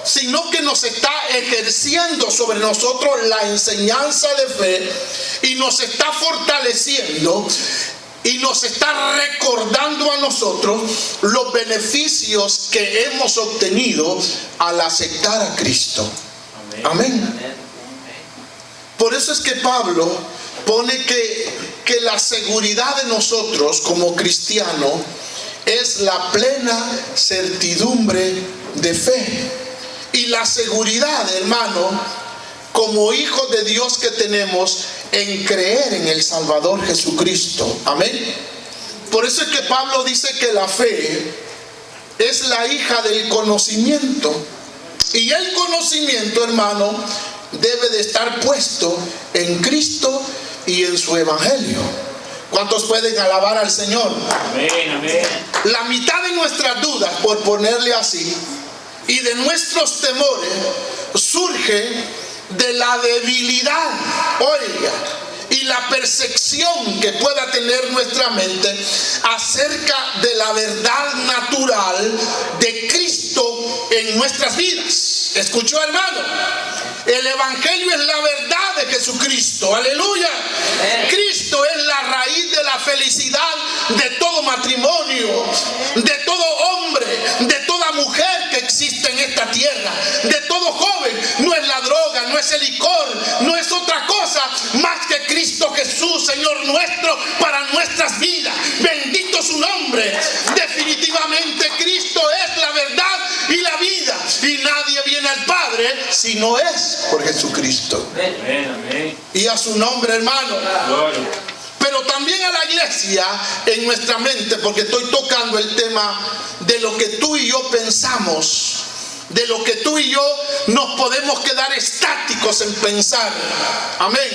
sino que nos está ejerciendo sobre nosotros la enseñanza de fe y nos está fortaleciendo y nos está recordando a nosotros los beneficios que hemos obtenido al aceptar a Cristo. Amén. Por eso es que Pablo pone que la seguridad de nosotros como cristianos es la plena certidumbre de fe. Y la seguridad, hermano, como hijos de Dios que tenemos en creer en el Salvador Jesucristo. Amén. Por eso es que Pablo dice que la fe es la hija del conocimiento. Y el conocimiento, hermano, debe de estar puesto en Cristo y en su evangelio. ¿Cuántos pueden alabar al Señor? Amén, amén. La mitad de nuestras dudas, por ponerle así, y de nuestros temores surge de la debilidad, oiga, y la percepción que pueda tener nuestra mente acerca de la verdad natural de Cristo en nuestras vidas. ¿Escuchó, hermano? El evangelio es la verdad de Jesucristo. Aleluya. Cristo es la raíz de la felicidad de todo matrimonio, de todo hombre, de toda mujer que existe en esta tierra, de todo joven. No es la droga, no es el licor, no es otra cosa más que Cristo Jesús, Señor nuestro, para nuestras vidas. Bendito su nombre. Definitivamente Cristo es la verdad y la vida, y nadie viene al Padre si no es por Jesucristo. Amén, amén. Y a su nombre, hermano. Gloria. Pero también a la iglesia en nuestra mente, porque estoy tocando el tema de lo que tú y yo pensamos, de lo que tú y yo nos podemos quedar estáticos en pensar. Amén.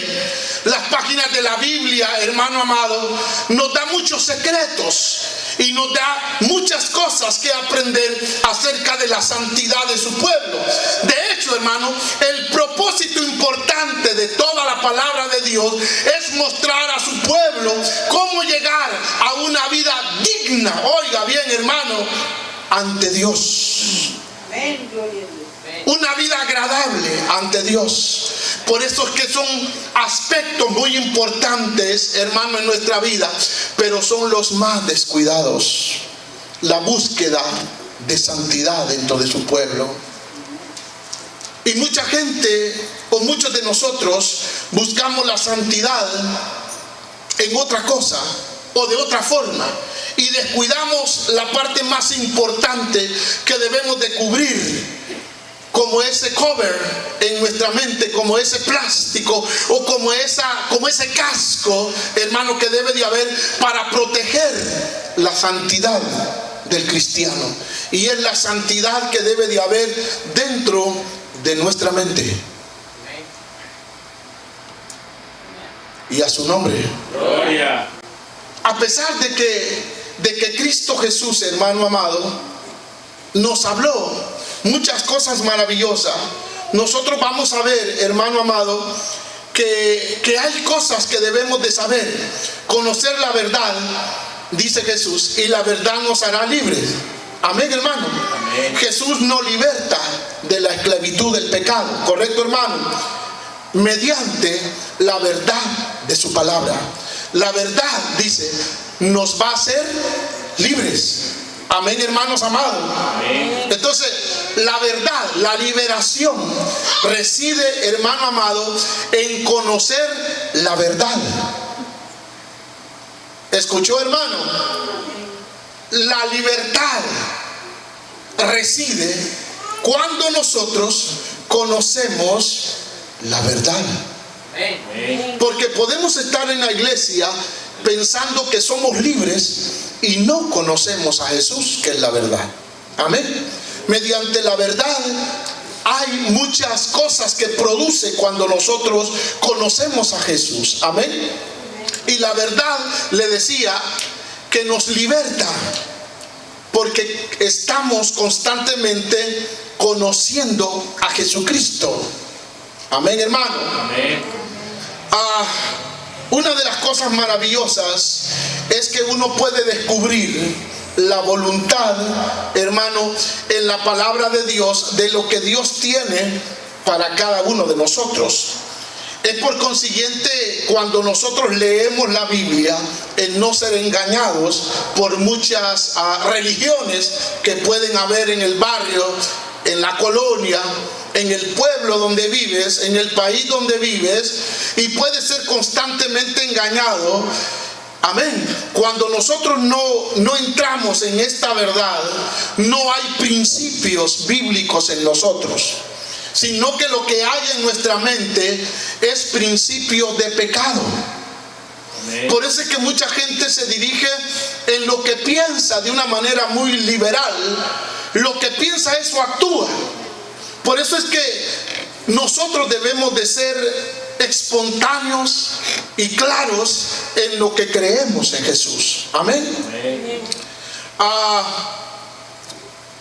Las páginas de la Biblia, hermano amado, nos da muchos secretos y nos da muchas cosas que aprender acerca de la santidad de su pueblo. De hecho, hermano, el propósito importante de toda la palabra de Dios es mostrar a su pueblo cómo llegar a una vida digna, oiga bien, hermano, ante Dios. Amén, gloria a Dios. Una vida agradable ante Dios. Por eso es que son aspectos muy importantes, hermano, en nuestra vida, pero son los más descuidados. La búsqueda de santidad dentro de su pueblo. Y mucha gente, o muchos de nosotros, buscamos la santidad en otra cosa o de otra forma, y descuidamos la parte más importante que debemos de cubrir, como ese cover en nuestra mente, como ese plástico o como ese casco, hermano, que debe de haber para proteger la santidad del cristiano. Y es la santidad que debe de haber dentro de nuestra mente. Y a su nombre. Gloria. A pesar de que Cristo Jesús, hermano amado, nos habló muchas cosas maravillosas, nosotros vamos a ver, hermano amado, que hay cosas que debemos de saber. Conocer la verdad, dice Jesús, y la verdad nos hará libres. Amén, hermano. Amén. Jesús nos liberta de la esclavitud del pecado, ¿correcto, hermano? Mediante la verdad de su palabra. La verdad, dice, nos va a hacer libres. Amén, hermanos amados. Amén. Entonces, la verdad, la liberación reside, hermano amado, en conocer la verdad. ¿Escuchó, hermano? La libertad reside cuando nosotros conocemos la verdad. Porque podemos estar en la iglesia pensando que somos libres y no conocemos a Jesús, que es la verdad. Amén. Mediante la verdad hay muchas cosas que produce cuando nosotros conocemos a Jesús. Amén. Y la verdad, le decía, que nos liberta, porque estamos constantemente conociendo a Jesucristo. Amén, hermano. Amén. Una de las cosas maravillosas es que uno puede descubrir la voluntad, hermano, en la palabra de Dios, de lo que Dios tiene para cada uno de nosotros. Es por consiguiente, cuando nosotros leemos la Biblia, en no ser engañados por muchas religiones que pueden haber en el barrio, en la colonia, en el pueblo donde vives, en el país donde vives, y puedes ser constantemente engañado. Amén. Cuando nosotros no entramos en esta verdad, no hay principios bíblicos en nosotros, sino que lo que hay en nuestra mente es principio de pecado. Amén. Por eso es que mucha gente se dirige en lo que piensa de una manera muy liberal. Lo que piensa, eso actúa. Por eso es que nosotros debemos de ser espontáneos y claros en lo que creemos en Jesús. Amén. Amén.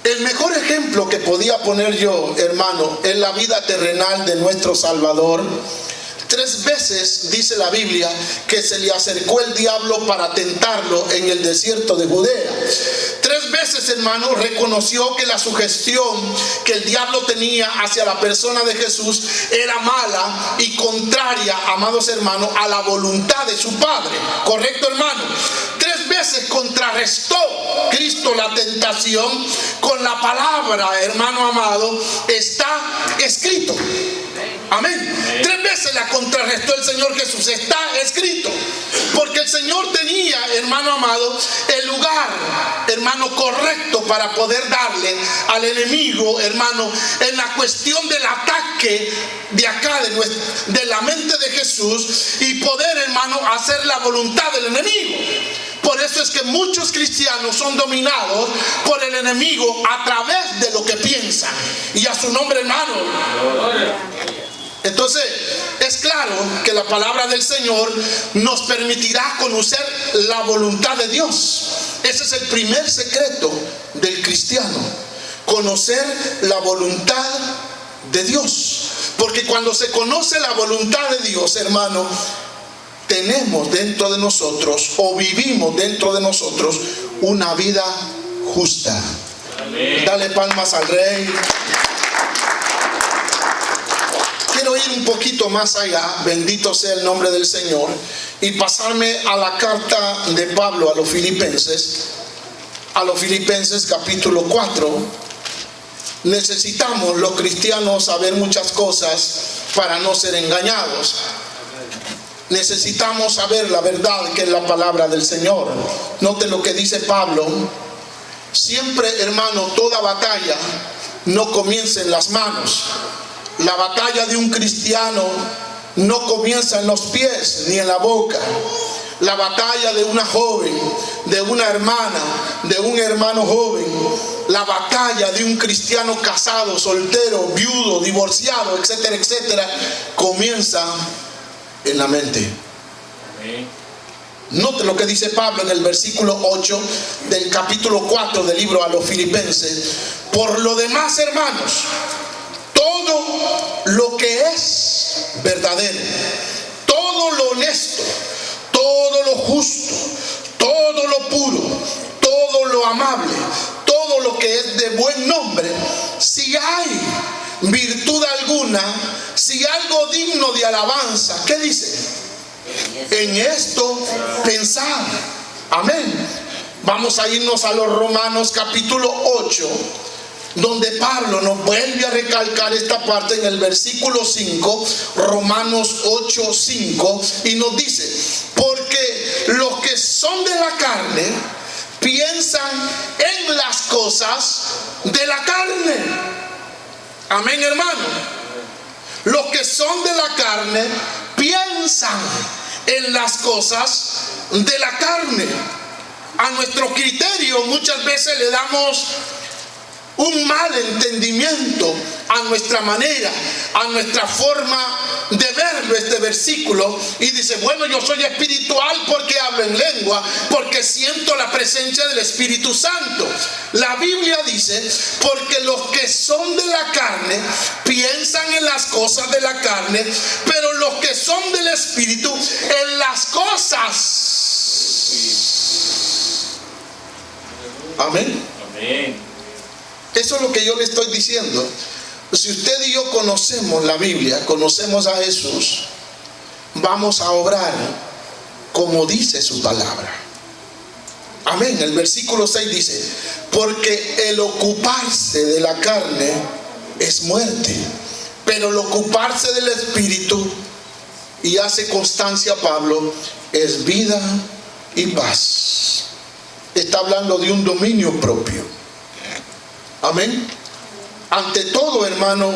El mejor ejemplo que podía poner yo, hermano, es la vida terrenal de nuestro Salvador. 3 veces dice la Biblia que se le acercó el diablo para tentarlo en el desierto de Judea. 3 veces, hermano, reconoció que la sugestión que el diablo tenía hacia la persona de Jesús era mala y contraria, amados hermanos, a la voluntad de su Padre. ¿Correcto, hermano? 3 veces contrarrestó Cristo la tentación con la palabra, hermano amado, está escrito. Amén. 3 veces la contrarrestó el Señor Jesús. Está escrito. Porque el Señor tenía, hermano amado, el lugar, hermano, correcto para poder darle al enemigo, hermano, en la cuestión del ataque de acá, de la mente de Jesús, y poder, hermano, hacer la voluntad del enemigo. Por eso es que muchos cristianos son dominados por el enemigo a través de lo que piensan. Y a su nombre, hermano. Entonces, es claro que la palabra del Señor nos permitirá conocer la voluntad de Dios. Ese es el primer secreto del cristiano, conocer la voluntad de Dios. Porque cuando se conoce la voluntad de Dios, hermano, tenemos dentro de nosotros, o vivimos dentro de nosotros, una vida justa. Amén. Dale palmas al Rey. Quiero ir un poquito más allá, bendito sea el nombre del Señor, y pasarme a la carta de Pablo a los Filipenses capítulo 4. Necesitamos los cristianos saber muchas cosas para no ser engañados. Necesitamos saber la verdad, que es la palabra del Señor. Note lo que dice Pablo. Siempre, hermano, toda batalla no comienza en las manos. La batalla de un cristiano no comienza en los pies ni en la boca. La batalla de una joven, de una hermana, de un hermano joven, la batalla de un cristiano casado, soltero, viudo, divorciado, etcétera, etcétera, comienza en la mente. Amén. Note lo que dice Pablo en el versículo 8 del capítulo 4 del libro a los Filipenses. Por lo demás, hermanos, todo lo que es verdadero, todo lo honesto, todo lo justo, todo lo puro, todo lo amable, todo lo que es de buen nombre, si hay virtud alguna, si algo digno de alabanza, ¿qué dice? En esto pensar. Amén. Vamos a irnos a los Romanos capítulo 8, donde Pablo nos vuelve a recalcar esta parte en el versículo 5, Romanos 8, 5, y nos dice: porque los que son de la carne piensan en las cosas de la carne. Amén, hermano. Los que son de la carne piensan en las cosas de la carne. A nuestro criterio muchas veces le damos un mal entendimiento a nuestra manera, a nuestra forma de verlo este versículo, y dice: bueno, yo soy espiritual porque hablo en lengua, porque siento la presencia del Espíritu Santo. La Biblia dice: porque los que son de la carne piensan en las cosas de la carne, pero los que son del Espíritu en las cosas. Amén. Amén. Eso es lo que yo le estoy diciendo. Si usted y yo conocemos la Biblia, conocemos a Jesús, vamos a obrar como dice su palabra. Amén. El versículo 6 dice: porque el ocuparse de la carne es muerte, pero el ocuparse del Espíritu, y hace constancia Pablo, es vida y paz. Está hablando de un dominio propio. Amén. Ante todo, hermano,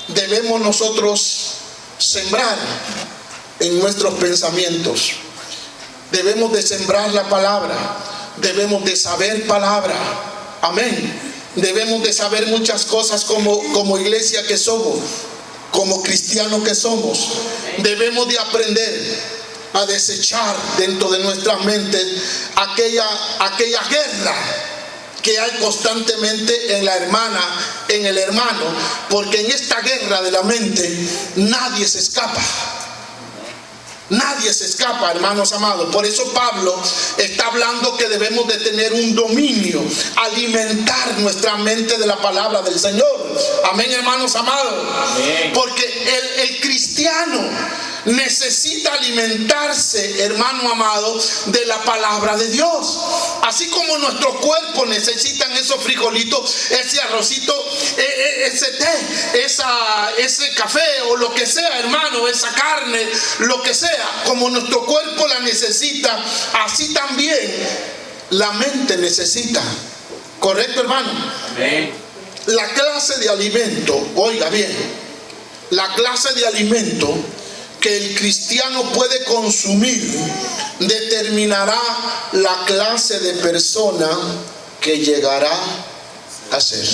debemos nosotros sembrar en nuestros pensamientos. Debemos de sembrar la palabra. Debemos de saber palabra. Amén. Debemos de saber muchas cosas como iglesia que somos, como cristianos que somos. Debemos de aprender a desechar dentro de nuestras mentes aquella guerra que hay constantemente en la hermana, en el hermano, porque en esta guerra de la mente nadie se escapa. Nadie se escapa, hermanos amados. Por eso Pablo está hablando que debemos de tener un dominio, alimentar nuestra mente de la palabra del Señor. Amén, hermanos amados. Amén. Porque el cristiano necesita alimentarse, hermano amado, de la palabra de Dios. Así como nuestros cuerpos necesitan esos frijolitos, ese arrocito, ese té, ese café o lo que sea, hermano, esa carne, lo que sea, como nuestro cuerpo la necesita, así también la mente necesita. ¿Correcto, hermano? Amén. La clase de alimento, oiga bien, la clase de alimento que el cristiano puede consumir determinará la clase de persona que llegará a ser.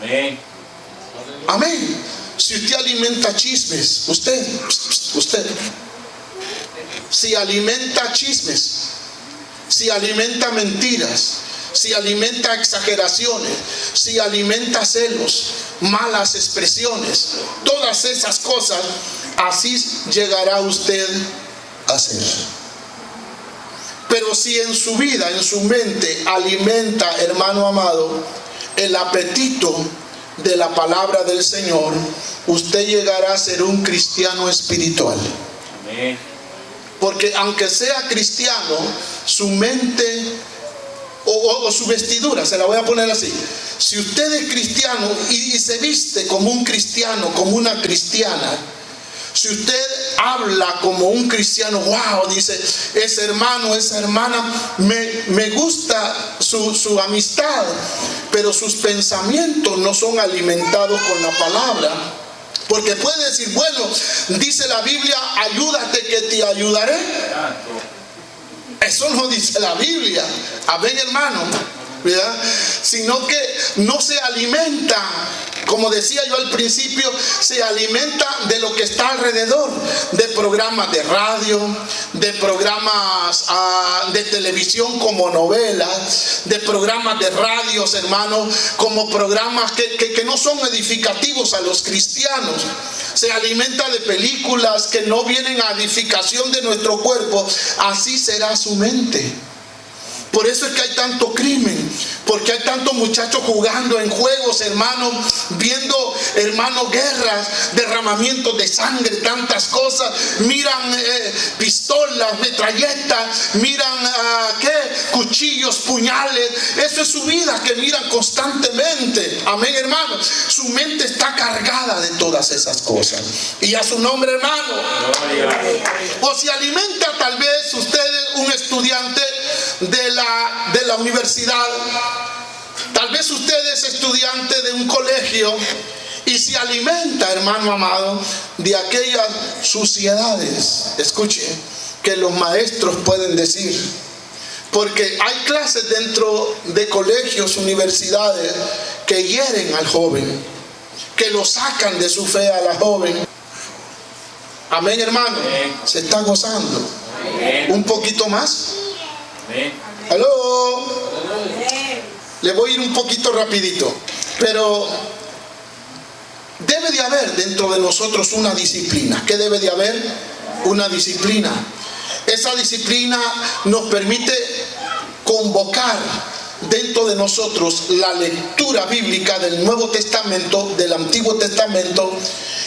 Amén. Amén. Si usted alimenta chismes, usted, si alimenta chismes, si alimenta mentiras, si alimenta exageraciones, si alimenta celos, malas expresiones, todas esas cosas, así llegará usted a ser. Pero si en su vida, en su mente, alimenta, hermano amado, el apetito de la palabra del Señor, usted llegará a ser un cristiano espiritual. Amén. Porque aunque sea cristiano, su mente o su vestidura, se la voy a poner así: si usted es cristiano y se viste como un cristiano, como una cristiana, si usted habla como un cristiano, wow, dice, ese hermano, esa hermana, me gusta su amistad, pero sus pensamientos no son alimentados con la palabra. Porque puede decir, bueno, dice la Biblia, ayúdate que te ayudaré. Eso no dice la Biblia. Amén, hermano. ¿Verdad? Sino que no se alimenta, como decía yo al principio, se alimenta de lo que está alrededor, de programas de radio, de programas de televisión como novelas, de programas de radios, hermanos, como programas que no son edificativos a los cristianos. Se alimenta de películas que no vienen a edificación de nuestro cuerpo. Así será su mente. Por eso es que hay tanto crimen, porque hay tantos muchachos jugando en juegos, hermanos, viendo, hermanos, guerras, derramamientos de sangre, tantas cosas. Miran pistolas, metralletas, miran cuchillos, puñales. Eso es su vida que miran constantemente. Amén, hermanos. Su mente está cargada de todas esas cosas. Y a su nombre, hermano. O se alimenta tal vez usted, un estudiante de la universidad. Tal vez usted es estudiante de un colegio y se alimenta, hermano amado, de aquellas suciedades, escuche, que los maestros pueden decir. Porque hay clases dentro de colegios, universidades, que hieren al joven, que lo sacan de su fe a la joven. Amén, hermano. Se está gozando. Un poquito más. Aló. Le voy a ir un poquito rapidito, pero debe de haber dentro de nosotros una disciplina. ¿Qué debe de haber? Una disciplina. Esa disciplina nos permite convocar dentro de nosotros la lectura bíblica del Nuevo Testamento, del Antiguo Testamento,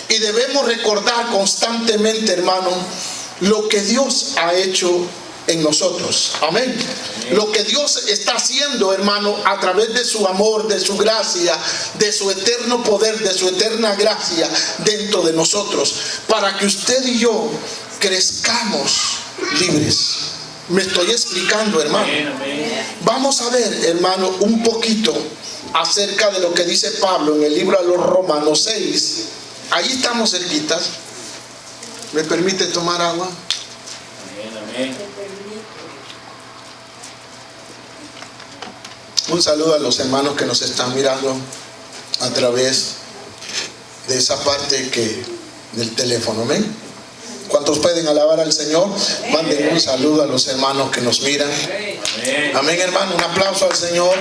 y debemos recordar constantemente, hermano, lo que Dios ha hecho en nosotros. Amén. Lo que Dios está haciendo, hermano, a través de su amor, de su gracia, de su eterno poder, de su eterna gracia dentro de nosotros, para que usted y yo crezcamos libres. Me estoy explicando, hermano. Vamos a ver, hermano, un poquito acerca de lo que dice Pablo en el libro a los Romanos 6. Ahí estamos cerquitas. ¿Me permite tomar agua? Un saludo a los hermanos que nos están mirando a través de esa parte del teléfono. Amén. ¿Cuántos pueden alabar al Señor? Manden un saludo a los hermanos que nos miran. Amén, hermano. Un aplauso al Señor.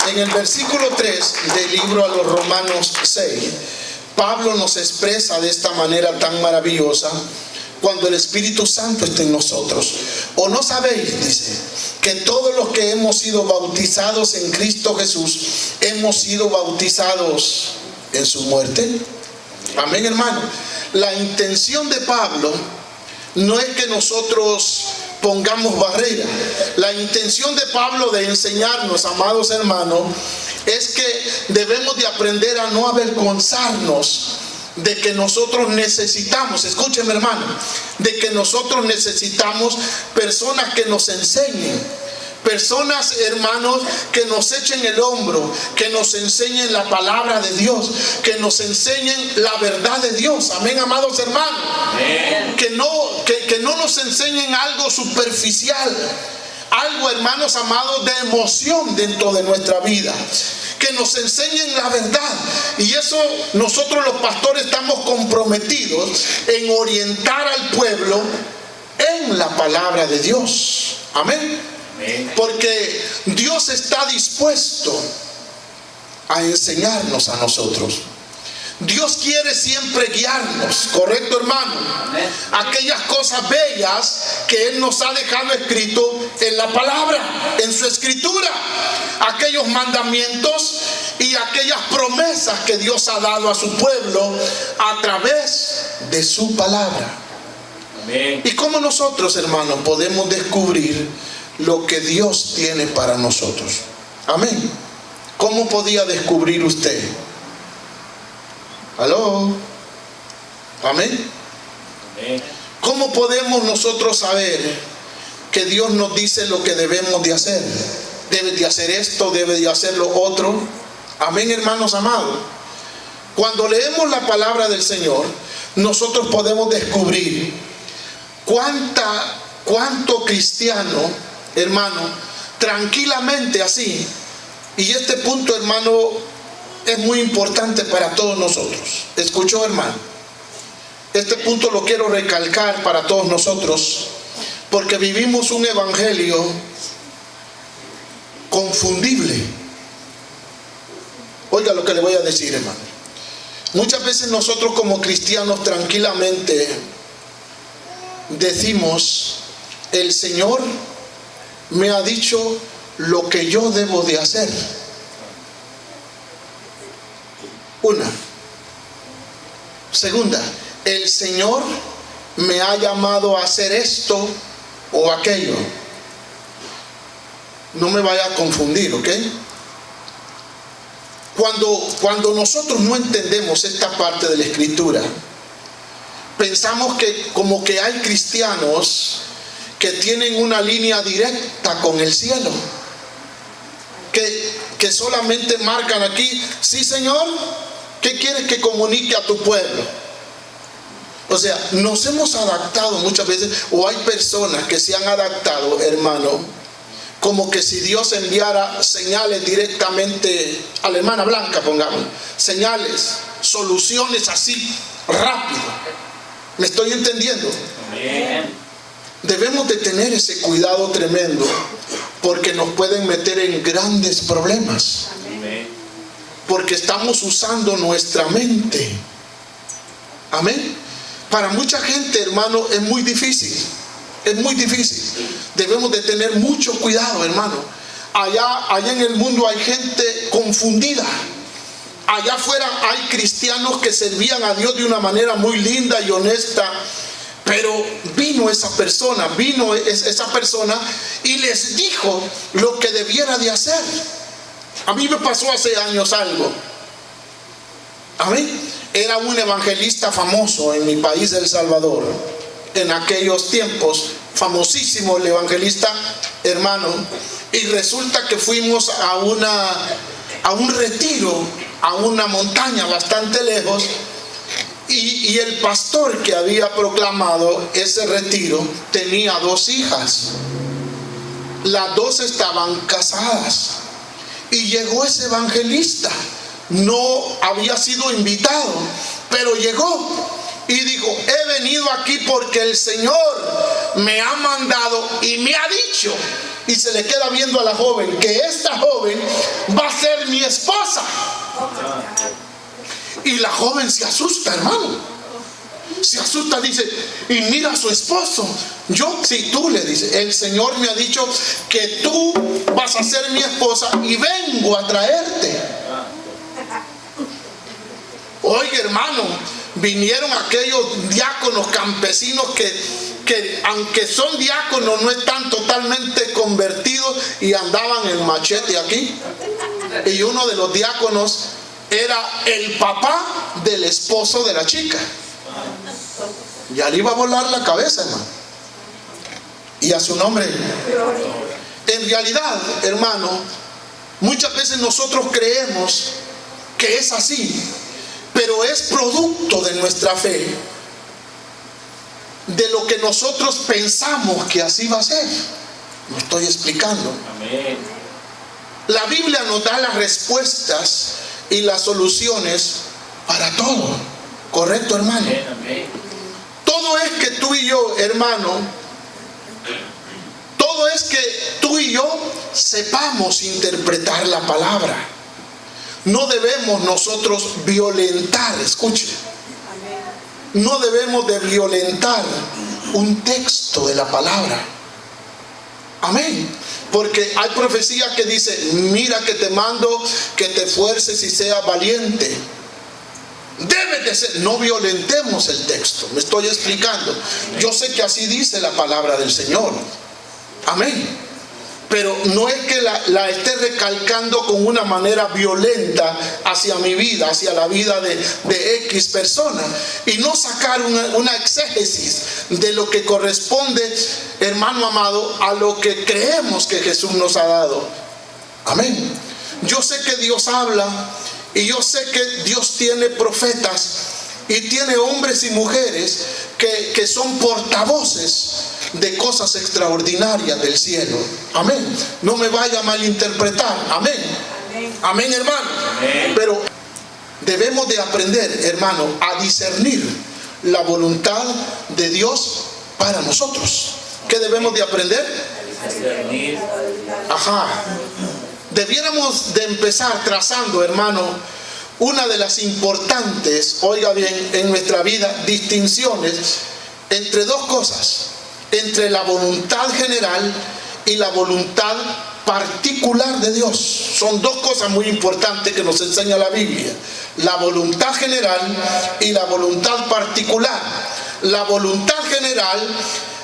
En el versículo 3 del libro a los Romanos 6, Pablo nos expresa de esta manera tan maravillosa: cuando el Espíritu Santo está en nosotros. ¿O no sabéis, dice, que todos los que hemos sido bautizados en Cristo Jesús hemos sido bautizados en su muerte? Amén, hermano. La intención de Pablo no es que nosotros pongamos barreras. La intención de Pablo de enseñarnos, amados hermanos, es que debemos de aprender a no avergonzarnos de que nosotros necesitamos, escúcheme, hermano, de que nosotros necesitamos personas que nos enseñen. Personas, hermanos, que nos echen el hombro, que nos enseñen la palabra de Dios, que nos enseñen la verdad de Dios. Amén, amados hermanos. Amén. Que no nos enseñen algo superficial, algo, hermanos amados, de emoción dentro de nuestra vida. Que nos enseñen la verdad. Y eso nosotros los pastores estamos comprometidos en orientar al pueblo en la palabra de Dios. Amén. Porque Dios está dispuesto a enseñarnos a nosotros. Dios quiere siempre guiarnos, ¿correcto, hermano? Aquellas cosas bellas que Él nos ha dejado escrito en la palabra, en su escritura. Aquellos mandamientos y aquellas promesas que Dios ha dado a su pueblo a través de su palabra. Amén. ¿Y cómo nosotros, hermanos, podemos descubrir lo que Dios tiene para nosotros? Amén. ¿Cómo podía descubrir usted? ¿Aló? Amén. ¿Cómo podemos nosotros saber que Dios nos dice lo que debemos de hacer? Debes de hacer esto, debes de hacer lo otro. Amén, hermanos amados. Cuando leemos la palabra del Señor, nosotros podemos descubrir cuánto cristiano, hermano, tranquilamente así. Y este punto, hermano, es muy importante para todos nosotros. ¿Escuchó, hermano? Este punto lo quiero recalcar para todos nosotros, porque vivimos un evangelio confundible. Oiga lo que le voy a decir, hermano. Muchas veces nosotros como cristianos tranquilamente decimos: el Señor me ha dicho lo que yo debo de hacer. Una. Segunda, el Señor me ha llamado a hacer esto o aquello. No me vaya a confundir, ¿ok? Cuando nosotros no entendemos esta parte de la Escritura, pensamos que como que hay cristianos que tienen una línea directa con el cielo, que solamente marcan aquí, sí Señor, ¿qué quieres que comunique a tu pueblo? O sea, nos hemos adaptado muchas veces, o hay personas que se han adaptado, hermano, como que si Dios enviara señales directamente a la hermana Blanca, pongamos, señales, soluciones así, rápido. ¿Me estoy entendiendo? Amén. Debemos de tener ese cuidado tremendo, porque nos pueden meter en grandes problemas. Amén. Porque estamos usando nuestra mente. Amén. Para mucha gente, hermano, es muy difícil. Es muy difícil. Debemos de tener mucho cuidado, hermano. Allá en el mundo hay gente confundida. Allá afuera hay cristianos que servían a Dios de una manera muy linda y honesta. Pero vino esa persona y les dijo lo que debiera de hacer. A mí me pasó hace años algo. Amén. Era un evangelista famoso en mi país, El Salvador. En aquellos tiempos, famosísimo el evangelista, hermano. Y resulta que fuimos a un retiro, a una montaña bastante lejos. Y el pastor que había proclamado ese retiro tenía 2 hijas. Las 2 estaban casadas. Y llegó ese evangelista. No había sido invitado, pero llegó y dijo: he venido aquí porque el Señor me ha mandado y me ha dicho. Y se le queda viendo a la joven, que esta joven va a ser mi esposa. Y la joven se asusta, hermano. Se asusta, dice, y mira a su esposo. Tú le dice, el Señor me ha dicho que tú vas a ser mi esposa y vengo a traerte. Oye, hermano, vinieron aquellos diáconos campesinos que aunque son diáconos no están totalmente convertidos y andaban en machete aquí. Y uno de los diáconos era el papá del esposo de la chica. Ya le iba a volar la cabeza, hermano. Y a su nombre. En realidad, hermano, muchas veces nosotros creemos que es así, pero es producto de nuestra fe, de lo que nosotros pensamos que así va a ser. Lo estoy explicando. Amén. La Biblia nos da las respuestas y las soluciones para todo. ¿Correcto, hermano? Amén. Amén. Todo es que tú y yo, hermano, todo es que tú y yo sepamos interpretar la palabra. No debemos nosotros violentar, escuche, no debemos de violentar un texto de la palabra. Amén. Porque hay profecía que dice: mira que te mando que te esfuerces y seas valiente. Debe de ser. No violentemos el texto. Me estoy explicando. Yo sé que así dice la palabra del Señor. Amén. Pero no es que la esté recalcando con una manera violenta hacia mi vida, hacia la vida de X persona. Y no sacar una exégesis de lo que corresponde, hermano amado, a lo que creemos que Jesús nos ha dado. Amén. Yo sé que Dios habla y yo sé que Dios tiene profetas y tiene hombres y mujeres que son portavoces de cosas extraordinarias del cielo. Amén. No me vaya a malinterpretar. Amén. Amén, hermano. Amén. Pero debemos de aprender, hermano, a discernir la voluntad de Dios para nosotros. ¿Qué debemos de aprender? Discernir. Ajá. Debiéramos de empezar trazando, hermano, una de las importantes, oiga bien, en nuestra vida, distinciones entre 2 cosas: entre la voluntad general y la voluntad particular de Dios. Son dos cosas muy importantes que nos enseña la Biblia: la voluntad general y la voluntad particular. La voluntad general,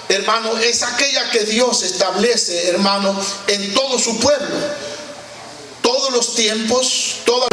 hermano, es aquella que Dios establece, hermano, en todo su pueblo, todos los tiempos, todas